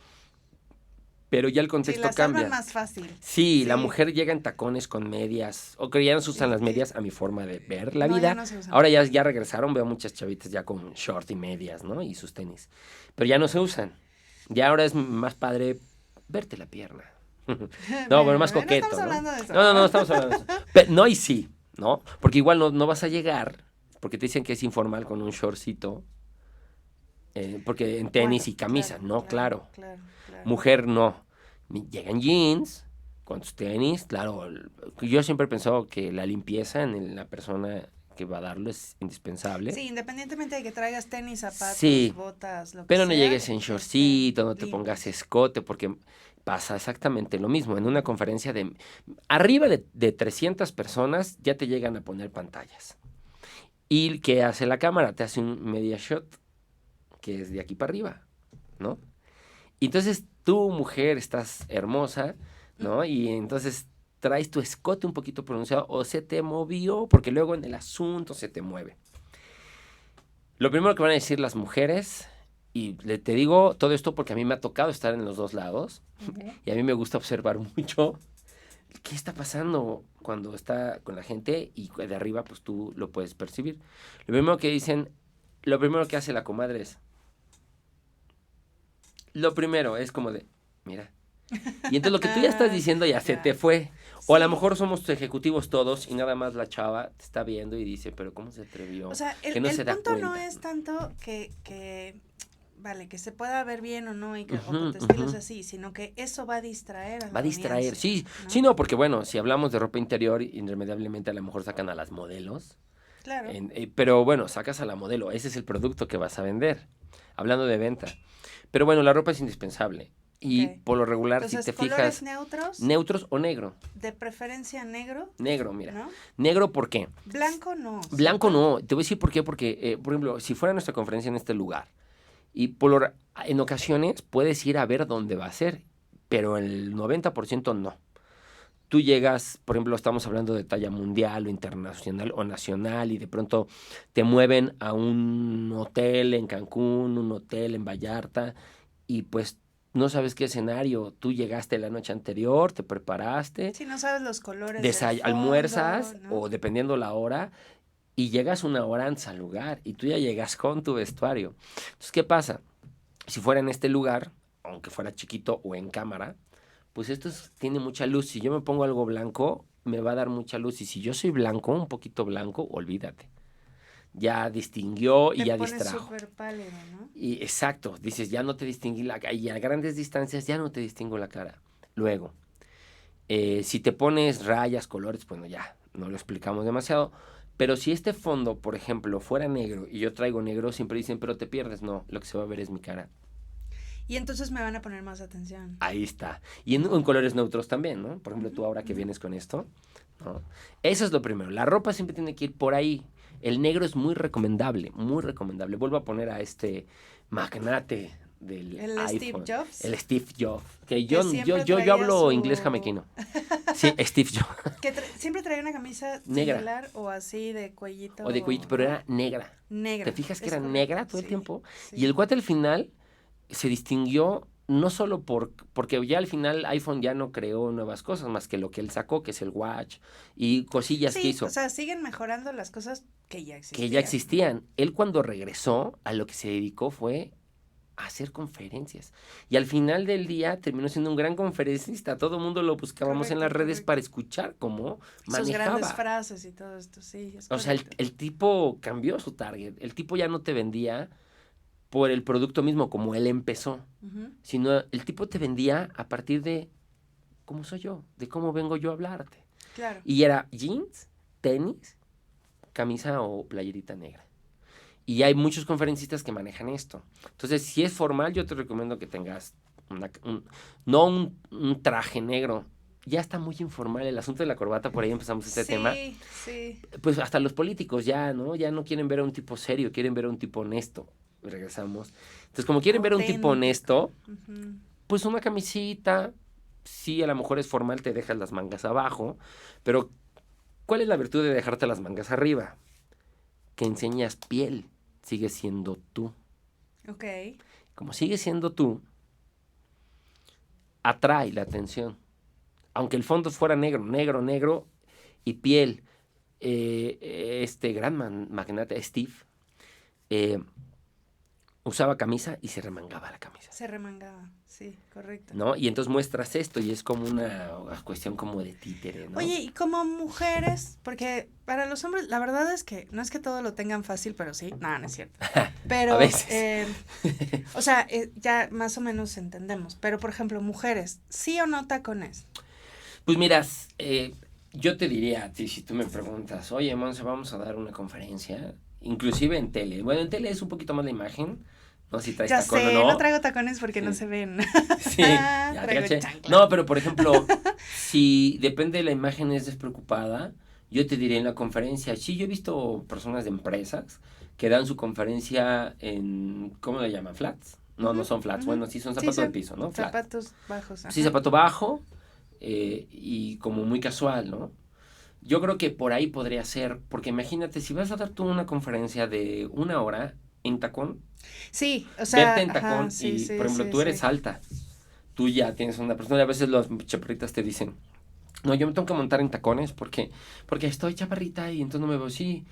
pero ya el contexto la cambia. salvan más fácil. Sí, la mujer llega en tacones con medias, o que ya no se usan las medias, a mi forma de ver la vida. Ya no se usan. Ahora ya regresaron, veo muchas chavitas ya con short y medias, ¿no? Y sus tenis. Pero ya no se usan. Ya ahora es más padre verte la pierna. No, bueno, más coqueto. No estamos hablando de eso. No estamos hablando de eso. Pero, no, y sí, ¿no? Porque igual no vas a llegar, porque te dicen que es informal con un shortcito, porque en tenis y camisa, claro. Mujer no. Llegan jeans, con tus tenis, claro. Yo siempre he pensado que la limpieza en la persona que va a darlo es indispensable. Sí, independientemente de que traigas tenis, zapatos, sí, botas, lo que pero sea. no llegues en shortcito, no te pongas escote, porque pasa exactamente lo mismo. En una conferencia de arriba de 300 personas ya te llegan a poner pantallas. ¿Y qué hace la cámara? Te hace un media shot, que es de aquí para arriba, ¿no? Y entonces tú, mujer, estás hermosa, ¿no? Y entonces traes tu escote un poquito pronunciado o se te movió, porque luego en el asunto se te mueve. Lo primero que van a decir las mujeres, y te digo todo esto porque a mí me ha tocado estar en los dos lados, y a mí me gusta observar mucho qué está pasando cuando está con la gente, y de arriba pues tú lo puedes percibir. Lo primero que hace la comadre es, lo primero es como de, mira. Y entonces lo que tú ya estás diciendo ya se te fue. O a lo mejor somos tus ejecutivos todos y nada más la chava te está viendo y dice, pero ¿cómo se atrevió? O sea, que no el se da punto cuenta. no es tanto vale, que se pueda ver bien o no y que o que te estiles así, sino que eso va a distraer a la Va a distraer, audiencia, sí. ¿no? Sí, no, porque bueno, si hablamos de ropa interior, irremediablemente a lo mejor sacan a las modelos. Claro. Pero bueno, sacas a la modelo, ese es el producto que vas a vender. Hablando de venta. Pero bueno, la ropa es indispensable. Y Ok. por lo regular, Entonces, si te colores fijas, neutros, neutros o negro. de preferencia negro, Negro, mira. ¿no? Negro, ¿por qué? Blanco no, Blanco ¿cierto? no. Te voy a decir por qué. Porque, por ejemplo, si fuera nuestra conferencia en este lugar, y en ocasiones puedes ir a ver dónde va a ser, pero el 90% no. Tú llegas, por ejemplo, estamos hablando de talla mundial o internacional o nacional y de pronto te mueven a un hotel en Cancún, un hotel en Vallarta y pues no sabes qué escenario. Tú llegaste la noche anterior, te preparaste, Si no sabes los colores del almuerzas fondo, ¿no? o dependiendo la hora y llegas una hora antes al lugar y tú ya llegas con tu vestuario. Entonces, ¿qué pasa? Si fuera en este lugar, aunque fuera chiquito o en cámara, pues tiene mucha luz. Si yo me pongo algo blanco, me va a dar mucha luz. Y si yo soy blanco, un poquito blanco, olvídate. Ya distinguió y Te ya pones distrajo. súper pálido, ¿no? Y exacto, dices, ya no te distinguí la cara. Y a grandes distancias ya no te distingo la cara. Luego, si te pones rayas, colores, bueno, ya, no lo explicamos demasiado. Pero si este fondo, por ejemplo, fuera negro y yo traigo negro, siempre dicen, pero te pierdes. No, lo que se va a ver es mi cara. Y entonces me van a poner más atención. Ahí está. Y en colores neutros también, ¿no? Por ejemplo, tú Ujú, ahora que ujú. vienes con esto, ¿no? Eso es lo primero. La ropa siempre tiene que ir por ahí. El negro es muy recomendable, muy recomendable. Vuelvo a poner a este magnate del El Steve iPhone, Jobs, el Steve Jobs, que que siempre traía hablo inglés su... jamaiquino. Sí, Steve Jobs. siempre traía una camisa Negra similar o así de cuellito, o de cuellito, pero ¿no? era negra. ¿Te Negra, fijas que es era correcto, negra todo el sí, tiempo? Y sí. el cuate al final se distinguió no solo porque ya al final iPhone ya no creó nuevas cosas más que lo que él sacó, que es el Watch y cosillas que Sí, o hizo, sea, siguen mejorando las cosas que ya que ya existían, ¿no? existían. Él cuando regresó a lo que se dedicó fue a hacer conferencias. Y al final del día terminó siendo un gran conferencista. Todo el mundo lo buscábamos en las Correcto, redes para correcto. escuchar cómo Sus grandes manejaba. frases y todo esto, sí, es O sea, correcto. el tipo cambió su target. El tipo ya no te vendía por el producto mismo como él empezó, Ujú, sino el tipo te vendía a partir de cómo soy yo, de cómo vengo yo a hablarte. claro. Y era jeans, tenis, camisa o playerita negra. Y hay muchos conferencistas que manejan esto. Entonces, si es formal, yo te recomiendo que tengas no un traje negro. Ya está muy informal el asunto de la corbata, por ahí empezamos este tema. Sí, sí. Pues hasta los políticos ya, ¿no? Ya no quieren ver a un tipo serio, quieren ver a un tipo honesto. Regresamos. Entonces, como quieren ver a un tipo Auténtico. honesto, Ujú. pues una camisita, sí, a lo mejor es formal, te dejas las mangas abajo, pero ¿cuál es la virtud de dejarte las mangas arriba? Que enseñas piel, sigues siendo tú. Ok. Como sigues siendo tú, atrae la atención. Aunque el fondo fuera negro, negro, negro y piel. Este gran magnate, Steve, eh, usaba camisa y se remangaba la camisa. Se remangaba, sí, correcto. ¿No? Y entonces muestras esto y es como una cuestión como de títere, ¿no? Oye, y como mujeres, porque para los hombres, la verdad es que no es que todo lo tengan fácil, pero sí, no, no es cierto. Pero, A veces. O sea, ya más o menos entendemos. Pero, por ejemplo, mujeres, ¿sí o no tacones? Pues miras, yo te diría a ti, si tú me preguntas, oye, Monse, vamos a dar una conferencia, inclusive en tele. Bueno, en tele es un poquito más la imagen, no si traes Ya tacón sé, o no no. traigo tacones porque no Sí. se ven. Sí, ya te Traigo caché. chanclas. No, pero por ejemplo, si depende de la imagen es despreocupada, yo te diré en la conferencia, sí, yo he visto personas de empresas que dan su conferencia en, ¿cómo le llaman? ¿Flats? No, no Ujú, son flats, ujú. bueno, sí son Sí, zapatos de piso, ¿no? Flat. zapatos bajos. Sí, Ajá. zapato bajo y como muy casual, ¿no? Yo creo que por ahí podría ser, porque imagínate, si vas a dar tú una conferencia de una hora en tacón, Sí, o verte sea, en ajá, tacón sí, y, por sí, ejemplo, sí, tú eres sí. alta, tú ya tienes una persona, y a veces los chaparritas te dicen, no, yo me tengo que montar en tacones porque estoy chaparrita y entonces no me veo así.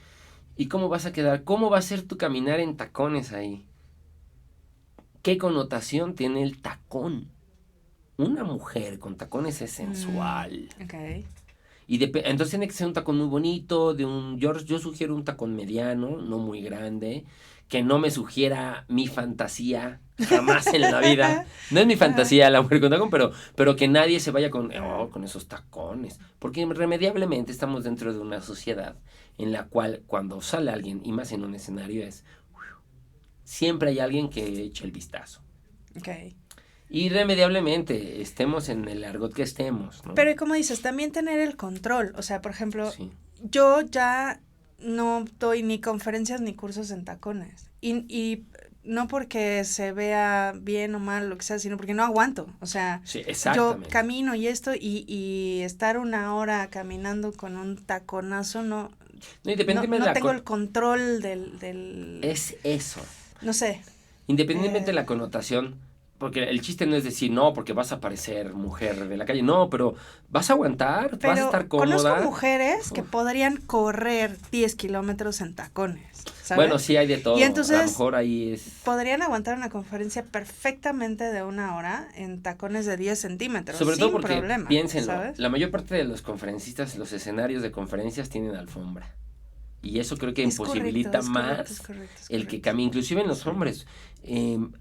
¿Y cómo vas a quedar? ¿Cómo va a ser tu caminar en tacones ahí? ¿Qué connotación tiene el tacón? Una mujer con tacones es sensual. Ok. Y entonces tiene que ser un tacón muy bonito, yo sugiero un tacón mediano, no muy grande, que no me sugiera mi fantasía, jamás en la vida. No es mi Ajá. fantasía la mujer con tacón, pero que nadie se vaya con esos tacones. Porque irremediablemente estamos dentro de una sociedad en la cual cuando sale alguien, y más en un escenario, siempre hay alguien que eche el vistazo. Ok. Irremediablemente, estemos en el argot que estemos, ¿no? Pero como dices, también tener el control. O sea, por ejemplo, Sí. yo ya no doy ni conferencias ni cursos en tacones. Y no porque se vea bien o mal, lo que sea, sino porque no aguanto. O sea, Sí, yo exactamente. camino y esto, y estar una hora caminando con un taconazo, no Independientemente de tengo el control del... Es eso. No sé. Independientemente de la connotación, porque el chiste no es decir, no, porque vas a parecer mujer de la calle, no, pero vas a aguantar, vas a Pero estar cómoda. conozco mujeres que podrían correr 10 kilómetros en tacones, ¿sabes? Bueno, sí hay de todo. Y entonces a lo mejor ahí es... podrían aguantar una conferencia perfectamente de 1 hora en tacones de 10 centímetros, Sobre sin todo porque, problema, piénsenlo, ¿sabes? la mayor parte de los conferencistas, los escenarios de conferencias tienen alfombra. Y eso creo que imposibilita más el que cambie, inclusive en los hombres.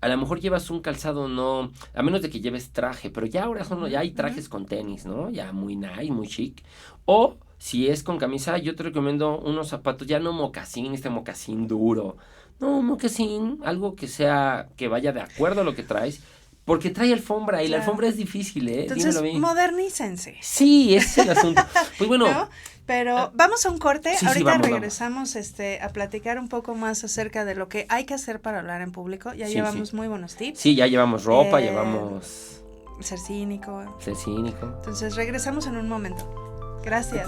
A lo mejor llevas un calzado no, a menos de que lleves traje, pero ya ahora ya hay trajes con tenis, ¿no? Ya muy nice, muy chic. O si es con camisa, yo te recomiendo unos zapatos, ya no mocasín, este mocasín duro. No, un mocasín, algo que sea, que vaya de acuerdo a lo que traes. Porque trae alfombra y la alfombra es difícil, ¿eh? Entonces, dímelo bien. Modernícense. Sí, ese es el asunto. Pues bueno. ¿No? Pero vamos a un corte. Sí, Ahorita vamos. regresamos a platicar un poco más acerca de lo que hay que hacer para hablar en público. Ya llevamos muy buenos tips. Sí, ya llevamos ropa, llevamos... Ser cínico. Ser cínico. Entonces regresamos en un momento. Gracias.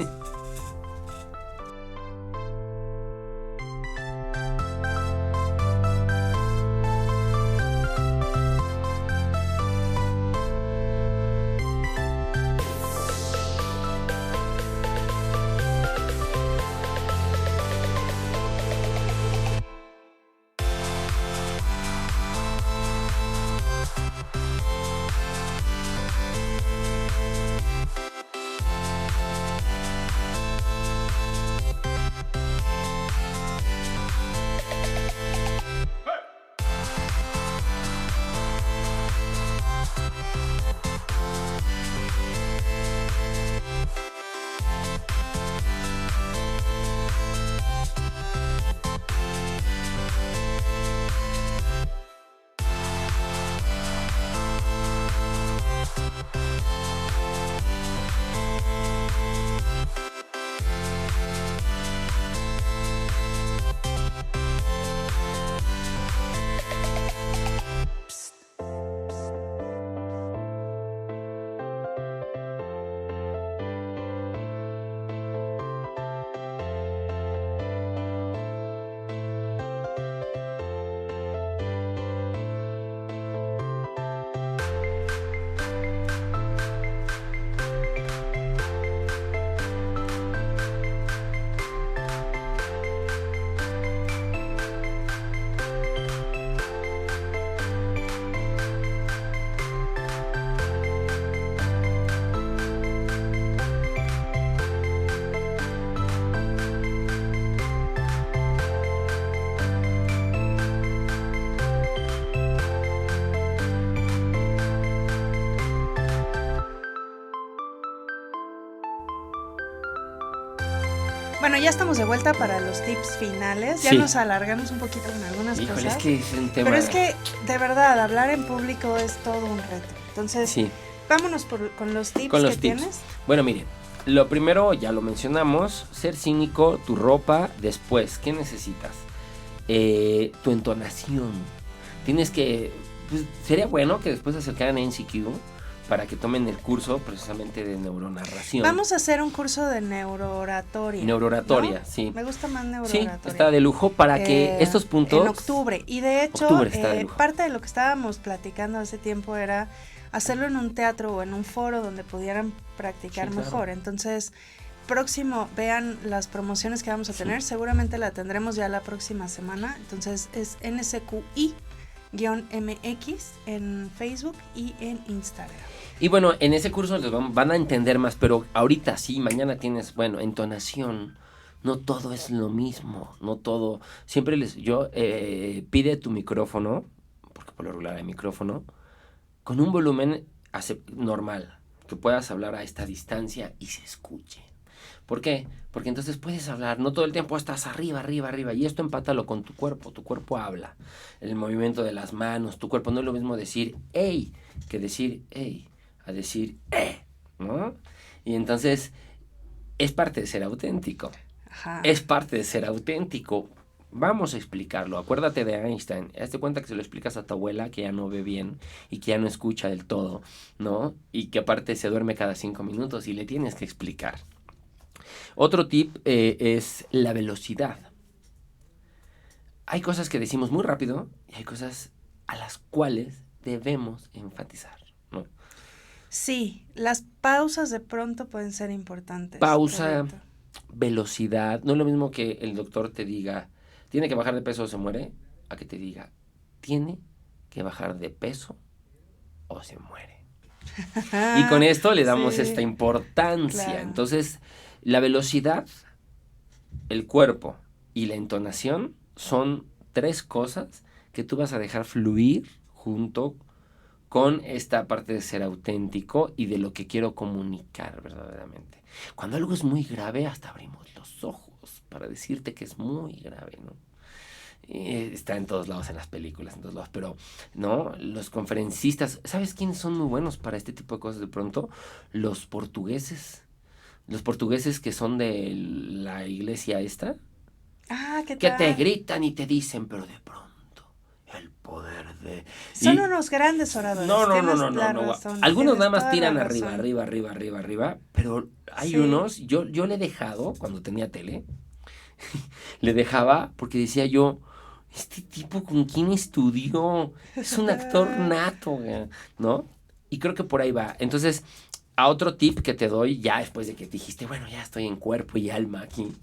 Bueno, ya estamos de vuelta para los tips finales. Ya nos alargamos un poquito con algunas cosas. Es que es un tema... Pero es que, de verdad, hablar en público es todo un reto. Entonces, vámonos con los tips que tienes. Bueno, miren, lo primero, ya lo mencionamos, ser cínico, tu ropa. Después, ¿qué necesitas? Tu entonación. Tienes que... Pues, sería bueno que después se acercaran a NCQ para que tomen el curso precisamente de neuronarración. Vamos a hacer un curso de neurooratoria. Neurooratoria, ¿no? Sí. Me gusta más neurooratoria. Sí, está de lujo para que estos puntos... En octubre. Y de hecho, parte de lo que estábamos platicando hace tiempo era hacerlo en un teatro o en un foro donde pudieran practicar mejor. Entonces, próximo, vean las promociones que vamos a tener. Seguramente la tendremos ya la próxima semana. Entonces, es NSQI-MX en Facebook y en Instagram. Y bueno, en ese curso les van a entender más, pero ahorita sí, mañana tienes, bueno, entonación. No todo es lo mismo, no todo. Siempre pide tu micrófono, porque por lo regular hay micrófono, con un volumen normal, que puedas hablar a esta distancia y se escuche. ¿Por qué? Porque entonces puedes hablar, no todo el tiempo estás arriba, arriba, arriba, y esto empátalo con tu cuerpo habla, el movimiento de las manos, tu cuerpo no es lo mismo decir ey que decir ey, a decir ¿no? Y entonces es parte de ser auténtico, Ajá. es parte de ser auténtico. Vamos a explicarlo. Acuérdate de Einstein. Hazte cuenta que se lo explicas a tu abuela que ya no ve bien y que ya no escucha del todo, ¿no? Y que aparte se duerme cada 5 minutos y le tienes que explicar. Otro tip es la velocidad. Hay cosas que decimos muy rápido y hay cosas a las cuales debemos enfatizar, ¿no? Sí, las pausas de pronto pueden ser importantes. Pausa, Correcto. velocidad. No es lo mismo que el doctor te diga, tiene que bajar de peso o se muere, a que te diga, tiene que bajar de peso o se muere. Y con esto le damos Sí, esta importancia. claro. Entonces, la velocidad, el cuerpo y la entonación son 3 cosas que tú vas a dejar fluir junto con esta parte de ser auténtico y de lo que quiero comunicar verdaderamente. Cuando algo es muy grave, hasta abrimos los ojos para decirte que es muy grave, ¿no? Está en todos lados, en las películas, en todos lados, pero, ¿no? Los conferencistas, ¿sabes quiénes son muy buenos para este tipo de cosas de pronto? Los portugueses. Los portugueses que son de la iglesia esta, ¿Qué que te tal? gritan y te dicen, pero de pronto, el poder de... Son Y, unos grandes oradores. no, Tienes la no. razón. Algunos nada Tienes más toda la tiran arriba, razón. arriba, arriba, arriba, arriba, pero hay Sí. unos, yo le he dejado, cuando tenía tele, le dejaba porque decía yo, este tipo con quién estudió, es un actor nato, ¿no? Y creo que por ahí va. Entonces, a otro tip que te doy, ya después de que dijiste, bueno, ya estoy en cuerpo y alma aquí,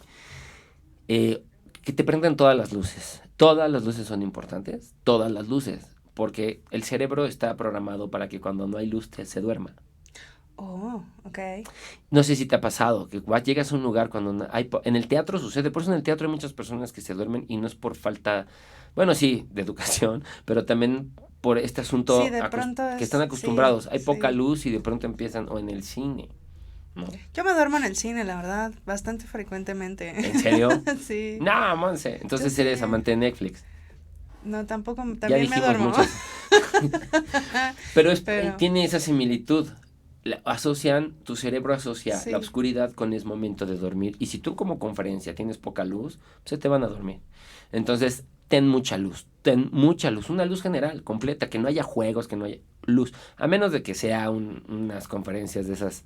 que te prendan todas las luces. Todas las luces son importantes, todas las luces, porque el cerebro está programado para que cuando no hay luz se duerma. Oh, ok. No sé si te ha pasado que llegas a un lugar cuando en el teatro sucede, por eso en el teatro hay muchas personas que se duermen y no es por falta, bueno, sí, de educación, pero también por este Sí, asunto de pronto que están es, sí, acostumbrados. Hay poca sí. luz y de pronto empiezan, o en el cine, ¿no? Yo me duermo en el cine, la verdad, bastante frecuentemente. ¿En serio? Sí. No, Monse, Yo entonces eres sí. amante de Netflix. No, tampoco, Ya también me dijimos duermo. muchas. Pero Pero, tiene esa similitud. Tu cerebro asocia la sí. oscuridad con ese momento de dormir. Y si tú como conferencia tienes poca luz, se te van a dormir. Entonces, ten mucha luz, una luz general, completa, que no haya juegos, que no haya luz. A menos de que sea unas conferencias de esas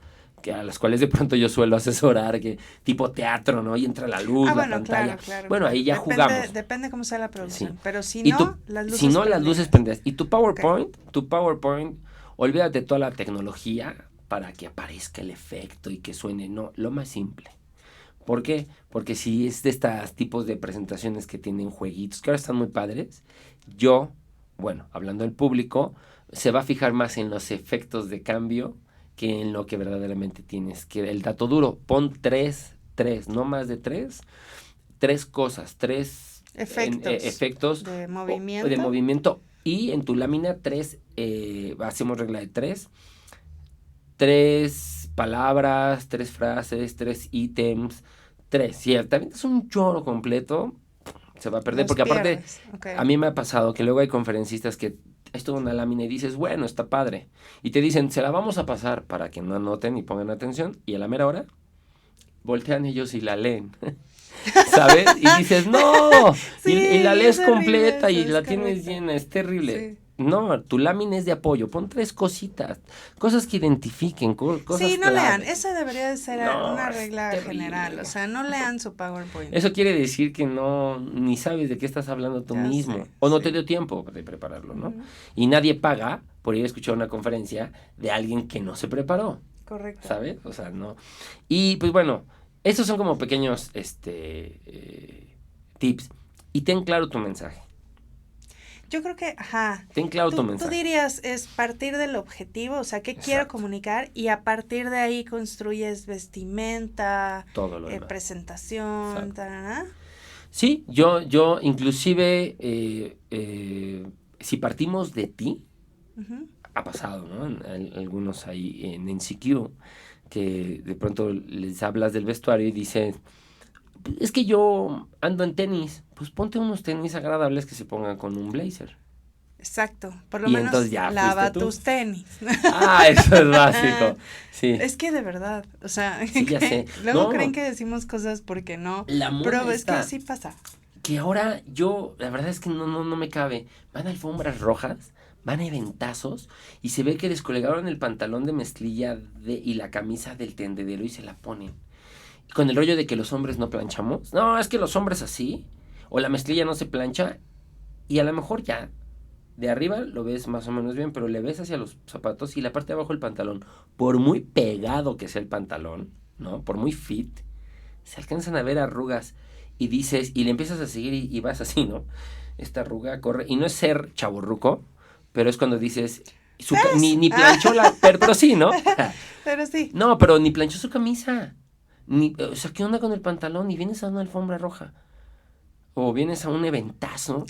a las cuales de pronto yo suelo asesorar, que tipo teatro, ¿no? Y entra la luz, la Bueno, pantalla. claro, claro, Bueno, ahí claro. ya jugamos. Depende cómo sea la Sí. producción. Pero si Y no, las luces si no, las luces prendidas. prendidas. Y Ok. tu PowerPoint, olvídate de toda la tecnología para que aparezca el efecto y que suene. No, lo más simple. ¿Por qué? Porque si es de estos tipos de presentaciones que tienen jueguitos, que ahora están muy padres, bueno, hablando del público, se va a fijar más en los efectos de cambio que en lo que verdaderamente tienes. Que el dato duro, pon tres, no más de tres cosas, efectos De de movimiento. movimiento y en tu lámina hacemos regla de tres palabras, 3 frases, 3 ítems, 3. Si también es un choro completo, se va a perder, Los porque aparte pierdes. Ok. a mí me ha pasado que luego hay conferencistas que es toda una lámina y dices, bueno, está padre, y te dicen, se la vamos a pasar para que no anoten y pongan atención, y a la mera hora voltean ellos y la leen. ¿Sabes? Y dices, no, Sí, y la es lees horrible completa eso, y es la tienes correcto. llena, es terrible. Sí. No, tu lámina es de apoyo, pon 3 cositas, cosas que identifiquen, cosas Sí, no lean. clave. Esa debería de ser No, una es regla general. O terrible. sea, no lean su PowerPoint. Eso quiere decir que no, ni sabes de qué estás hablando tú Ya mismo, sé, o no te sí. dio tiempo de prepararlo, ¿no? Ujú. Y nadie paga por ir a escuchar una conferencia de alguien que no se preparó, Correcto. ¿sabes? O sea, no. Y pues bueno, estos son como pequeños tips. Y ten claro tu mensaje. Yo creo que, ajá. Ten claro tu Tú mensaje. dirías, es partir del objetivo, o sea, qué quiero Exacto. comunicar, y a partir de ahí construyes vestimenta, Todo lo demás. presentación, Exacto. tarara. Sí, yo inclusive, si partimos de ti, Ujú. ha pasado, ¿no? Algunos ahí en NCQ, que de pronto les hablas del vestuario y dices, es que yo ando en tenis, pues ponte unos tenis agradables que se pongan con un blazer. Exacto, por lo Y menos entonces ya lava fuiste tú. tus tenis. Ah, eso es básico, sí. Es que de verdad, o sea, Sí, ya sé. luego No, creen que decimos cosas porque no, la moda pero es que está, así pasa. que ahora yo, la verdad es que no me cabe, van a alfombras rojas, van a eventazos, y se ve que descolgaron el pantalón de mezclilla y la camisa del tendedero y se la ponen. Con el rollo de que los hombres no planchamos. No, es que los hombres así, o la mezclilla no se plancha, y a lo mejor ya, de arriba lo ves más o menos bien, pero le ves hacia los zapatos y la parte de abajo del pantalón, por muy pegado que sea el pantalón, ¿no? Por muy fit, se alcanzan a ver arrugas y dices, y le empiezas a seguir y vas así, ¿no? Esta arruga corre, y no es ser chavorruco, pero es cuando dices, ni planchó pero sí, ¿no? Pero sí. No, pero ni planchó su camisa. O sea, ¿qué onda con el pantalón? Y vienes a una alfombra roja. O vienes a un eventazo.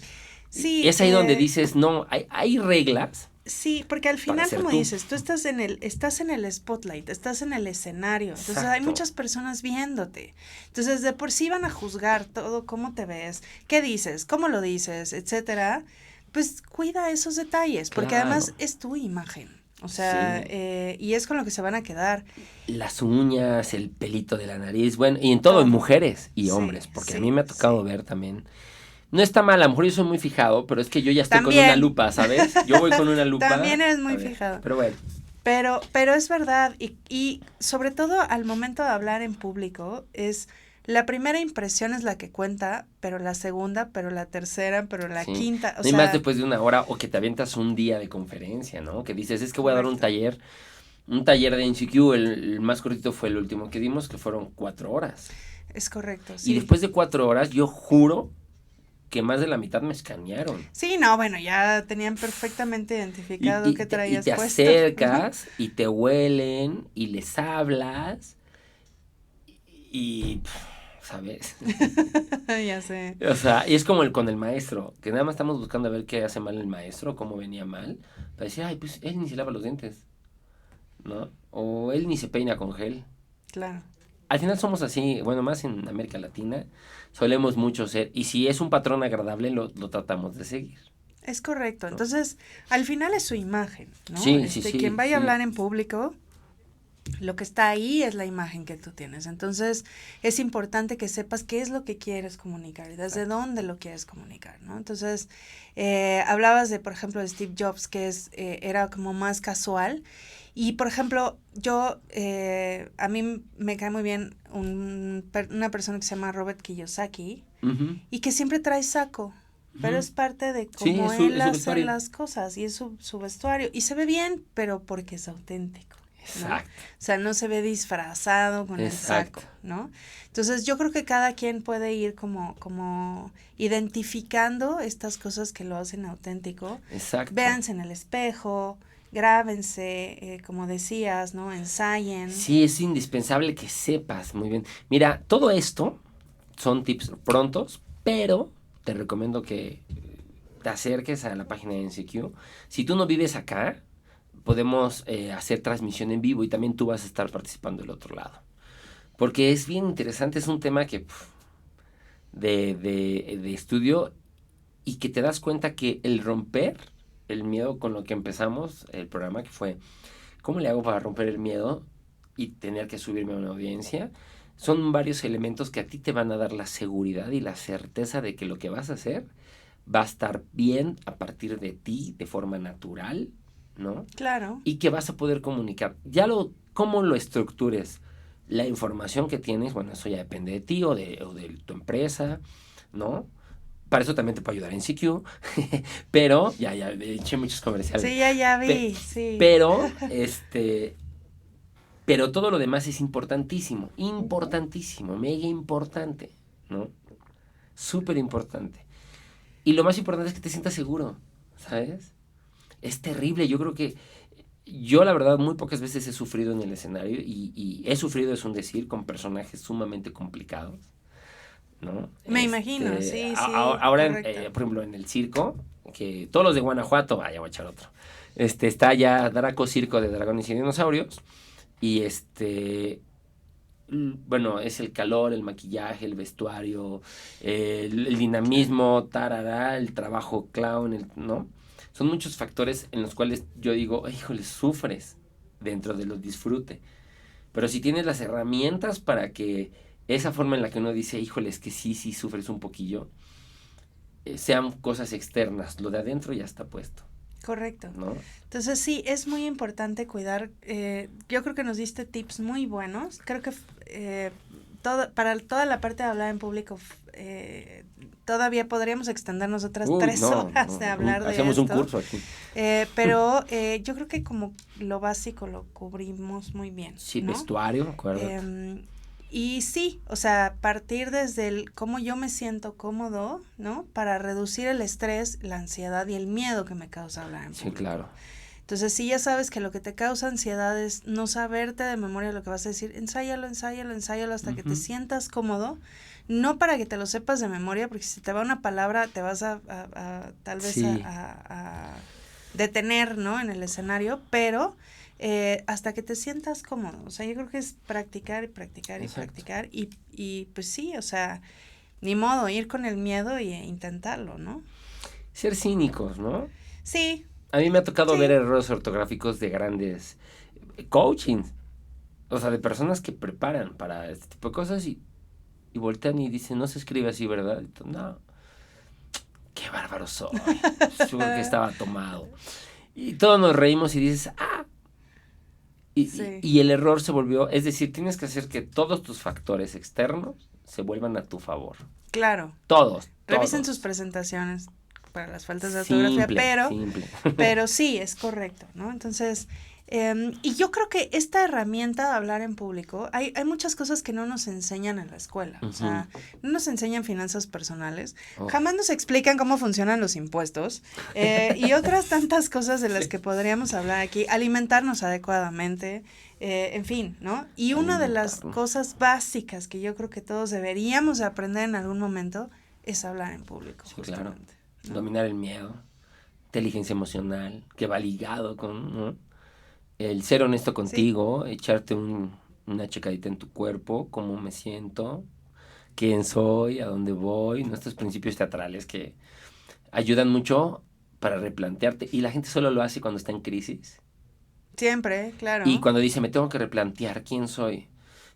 Sí, Es ahí donde dices, no, hay reglas. sí, porque al final, como tú. dices, tú estás en el spotlight, estás en el escenario, entonces hay Exacto. muchas personas viéndote, entonces de por sí van a juzgar todo, cómo te ves, qué dices, cómo lo dices, etcétera, pues cuida esos detalles, porque Claro. además es tu imagen, o sea, Sí. Y es con lo que se van a quedar. Las uñas, el pelito de la nariz, bueno, y en todo, en mujeres y Sí, hombres, porque a sí, mí me ha tocado sí. ver también. No está mal, a lo mejor yo soy muy fijado, pero es que yo ya estoy con También. una lupa, ¿sabes? Yo voy con una lupa. También eres muy a ver, fijado. Pero bueno. Pero es verdad, y sobre todo al momento de hablar en público, la primera impresión es la que cuenta, pero la segunda, pero la tercera, pero la Sí. quinta, No hay más después de una hora, o que te avientas un día de conferencia, ¿no? Que dices, es que voy a dar un taller de NCQ, el más cortito fue el último que dimos, que fueron 4 horas. Es correcto, sí. Y después de 4 horas, yo juro que más de la mitad me escanearon. Sí, no, bueno, ya tenían perfectamente identificado qué traías y te puesto. acercas, y te huelen, y les hablas, y ¿sabes? Ya sé. O sea, y es como con el maestro, que nada más estamos buscando a ver qué hace mal el maestro, cómo venía mal, para decir, ay, pues él ni se lava los dientes, ¿no? O él ni se peina con gel. Claro. Al final somos así, bueno, más en América Latina, solemos mucho ser, y si es un patrón agradable, lo tratamos de seguir. Es correcto. Entonces, al final es su imagen, ¿no? Sí, sí. Quien vaya a sí. hablar en público, lo que está ahí es la imagen que tú tienes. Entonces, es importante que sepas qué es lo que quieres comunicar y desde dónde lo quieres comunicar, ¿no? Entonces, hablabas de, por ejemplo, de Steve Jobs, que era como más casual. Y, por ejemplo, a mí me cae muy bien una persona que se llama Robert Kiyosaki y que siempre trae saco, pero es parte de cómo él hace las cosas y es su vestuario. Y se ve bien, pero porque es auténtico. Exacto. ¿No? O sea, no se ve disfrazado con el saco, ¿no? Entonces, yo creo que cada quien puede ir como identificando estas cosas que lo hacen auténtico. Exacto. Véanse en el espejo, grábense, como decías, ¿no? Ensayen. Sí, es indispensable que sepas muy bien. Mira, todo esto son tips prontos, pero te recomiendo que te acerques a la página de NCQ. Si tú no vives acá, podemos hacer transmisión en vivo y también tú vas a estar participando del otro lado. Porque es bien interesante, es un tema que de estudio y que te das cuenta que el romper el miedo con lo que empezamos el programa, que fue ¿cómo le hago para romper el miedo y tener que subirme a una audiencia? Son varios elementos que a ti te van a dar la seguridad y la certeza de que lo que vas a hacer va a estar bien a partir de ti, de forma natural, ¿no? Claro. Y que vas a poder comunicar. Cómo lo estructures, la información que tienes, bueno, eso ya depende de ti o de tu empresa, ¿no? Para eso también te puede ayudar en CQ, pero, ya eché muchos comerciales. Sí, ya vi, sí. Pero todo lo demás es importantísimo, mega importante, ¿no? Súper importante. Y lo más importante es que te sientas seguro, ¿sabes? Es terrible, yo creo que yo la verdad muy pocas veces he sufrido en el escenario y he sufrido, es un decir, con personajes sumamente complicados, ¿no? Me imagino, sí. Ahora, por ejemplo, en el circo, que todos los de Guanajuato, ya voy a echar otro, está ya Draco Circo de Dragones y Dinosaurios, Y bueno, es el calor, el maquillaje, el vestuario, el dinamismo, tarará, el trabajo clown, ¿no? Son muchos factores en los cuales yo digo, híjole, sufres dentro de los disfrute. Pero si tienes las herramientas para que esa forma en la que uno dice, híjole, es que sí sufres un poquillo, sean cosas externas, lo de adentro ya está puesto. Correcto. ¿No? Entonces sí, es muy importante cuidar, yo creo que nos diste tips muy buenos, creo que para toda la parte de hablar en público, todavía podríamos extendernos otras 3 horas de hablar de hacemos esto. Un curso aquí. Pero yo creo que como lo básico lo cubrimos muy bien. Sí, ¿no? vestuario, acuérdate. Y sí, o sea, partir desde el cómo yo me siento cómodo, ¿no? Para reducir el estrés, la ansiedad y el miedo que me causa hablar en público. Sí, claro. Entonces, si ya sabes que lo que te causa ansiedad es no saberte de memoria lo que vas a decir, ensáyalo hasta que te sientas cómodo, no para que te lo sepas de memoria, porque si te va una palabra te vas a tal vez a detener, ¿no? En el escenario, pero hasta que te sientas cómodo. O sea, yo creo que es practicar y practicar. Exacto. Y practicar y pues sí, o sea, ni modo, ir con el miedo e intentarlo, ¿no? Ser cínicos, ¿no? Sí. A mí me ha tocado ver errores ortográficos de grandes coachings, o sea, de personas que preparan para este tipo de cosas y voltean y dicen, no se escribe así, ¿verdad? Y todo, no, qué bárbaro soy, yo creo que estaba tomado. Y todos nos reímos y dices, y el error se volvió, es decir, tienes que hacer que todos tus factores externos se vuelvan a tu favor. Claro. Todos. Revisen sus presentaciones para las faltas de ortografía, pero sí, es correcto, ¿no? Entonces, y yo creo que esta herramienta de hablar en público, hay muchas cosas que no nos enseñan en la escuela, o sea, no nos enseñan finanzas personales, jamás nos explican cómo funcionan los impuestos, y otras tantas cosas de las que podríamos hablar aquí, alimentarnos adecuadamente, en fin, ¿no? Y una de las cosas básicas que yo creo que todos deberíamos aprender en algún momento es hablar en público, sí, justamente. Claro. ¿No? Dominar el miedo, inteligencia emocional, que va ligado con, ¿no? El ser honesto contigo, echarte una checadita en tu cuerpo, cómo me siento, quién soy, a dónde voy, nuestros principios teatrales que ayudan mucho para replantearte. Y la gente solo lo hace cuando está en crisis. Siempre, claro. Y cuando dice, me tengo que replantear quién soy.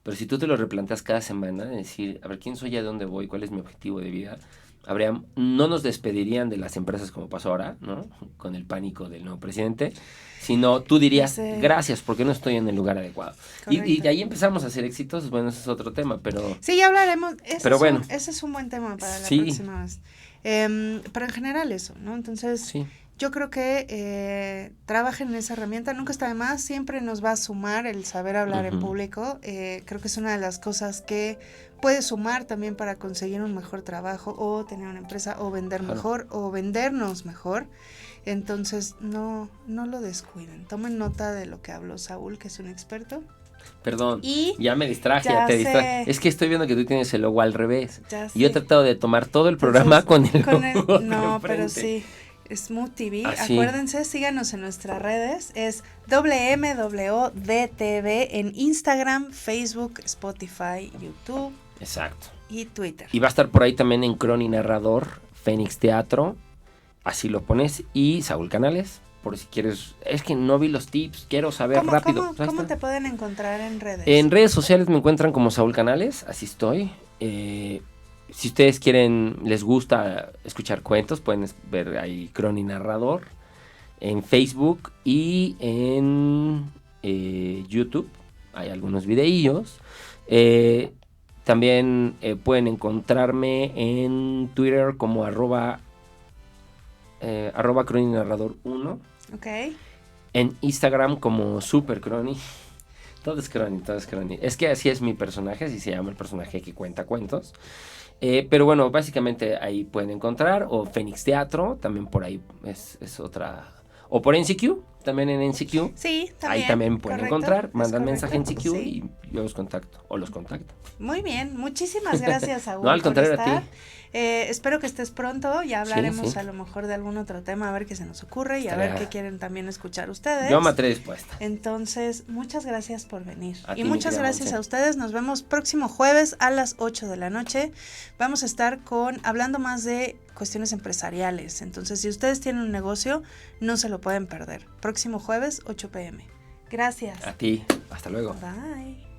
Pero si tú te lo replanteas cada semana, decir, a ver, ¿quién soy y a dónde voy? ¿Cuál es mi objetivo de vida? No nos despedirían de las empresas como pasó ahora, ¿no? Con el pánico del nuevo presidente, sino tú dirías, gracias, porque no estoy en el lugar adecuado. Y de ahí empezamos a ser exitosos, bueno, ese es otro tema, pero... Sí, ya hablaremos, bueno, ese es un buen tema para la próxima vez. Pero en general eso, ¿no? Entonces, yo creo que trabajen en esa herramienta, nunca está de más, siempre nos va a sumar el saber hablar en público, creo que es una de las cosas que puede sumar también para conseguir un mejor trabajo o tener una empresa o vender mejor o vendernos mejor. Entonces, no lo descuiden. Tomen nota de lo que habló Saúl, que es un experto. Perdón, ya me distraje, ya te distraje. Es que estoy viendo que tú tienes el logo al revés. Y yo he tratado de tomar todo el programa con el logo no, pero sí. Smooth TV, acuérdense, síganos en nuestras redes, es WMWDTV en Instagram, Facebook, Spotify, YouTube. Exacto. Y Twitter. Y va a estar por ahí también en Crony Narrador, Fénix Teatro, así lo pones, y Saúl Canales, por si quieres, es que no vi los tips, quiero saber rápido. ¿Cómo te pueden encontrar en redes? En redes sociales me encuentran como Saúl Canales, así estoy. Si ustedes quieren, les gusta escuchar cuentos, pueden ver ahí Crony Narrador en Facebook y en YouTube. Hay algunos videillos. También pueden encontrarme en Twitter como @CronyNarrador1. Ok. En Instagram como SuperCrony. Todo es Crony. Es que así es mi personaje, así se llama el personaje que cuenta cuentos. Pero bueno, básicamente ahí pueden encontrar, o Fénix Teatro, también por ahí es otra, o por NCQ, también en NCQ. Sí, también. Ahí también pueden encontrar, mandan mensaje en NCQ y yo los contacto, o los contacto. Muy bien, muchísimas gracias, Saúl. No, al contrario, a ti. Espero que estés pronto, ya hablaremos sí. a lo mejor de algún otro tema, a ver qué se nos ocurre y a ver qué quieren también escuchar ustedes. Yo me atré dispuesta. Entonces, muchas gracias por venir. A Y ti, muchas gracias a ustedes. Nos vemos próximo jueves a las 8 de la noche. Vamos a estar hablando más de cuestiones empresariales. Entonces, si ustedes tienen un negocio, no se lo pueden perder. Próximo jueves, 8 p.m. Gracias. A ti. Hasta luego. Bye.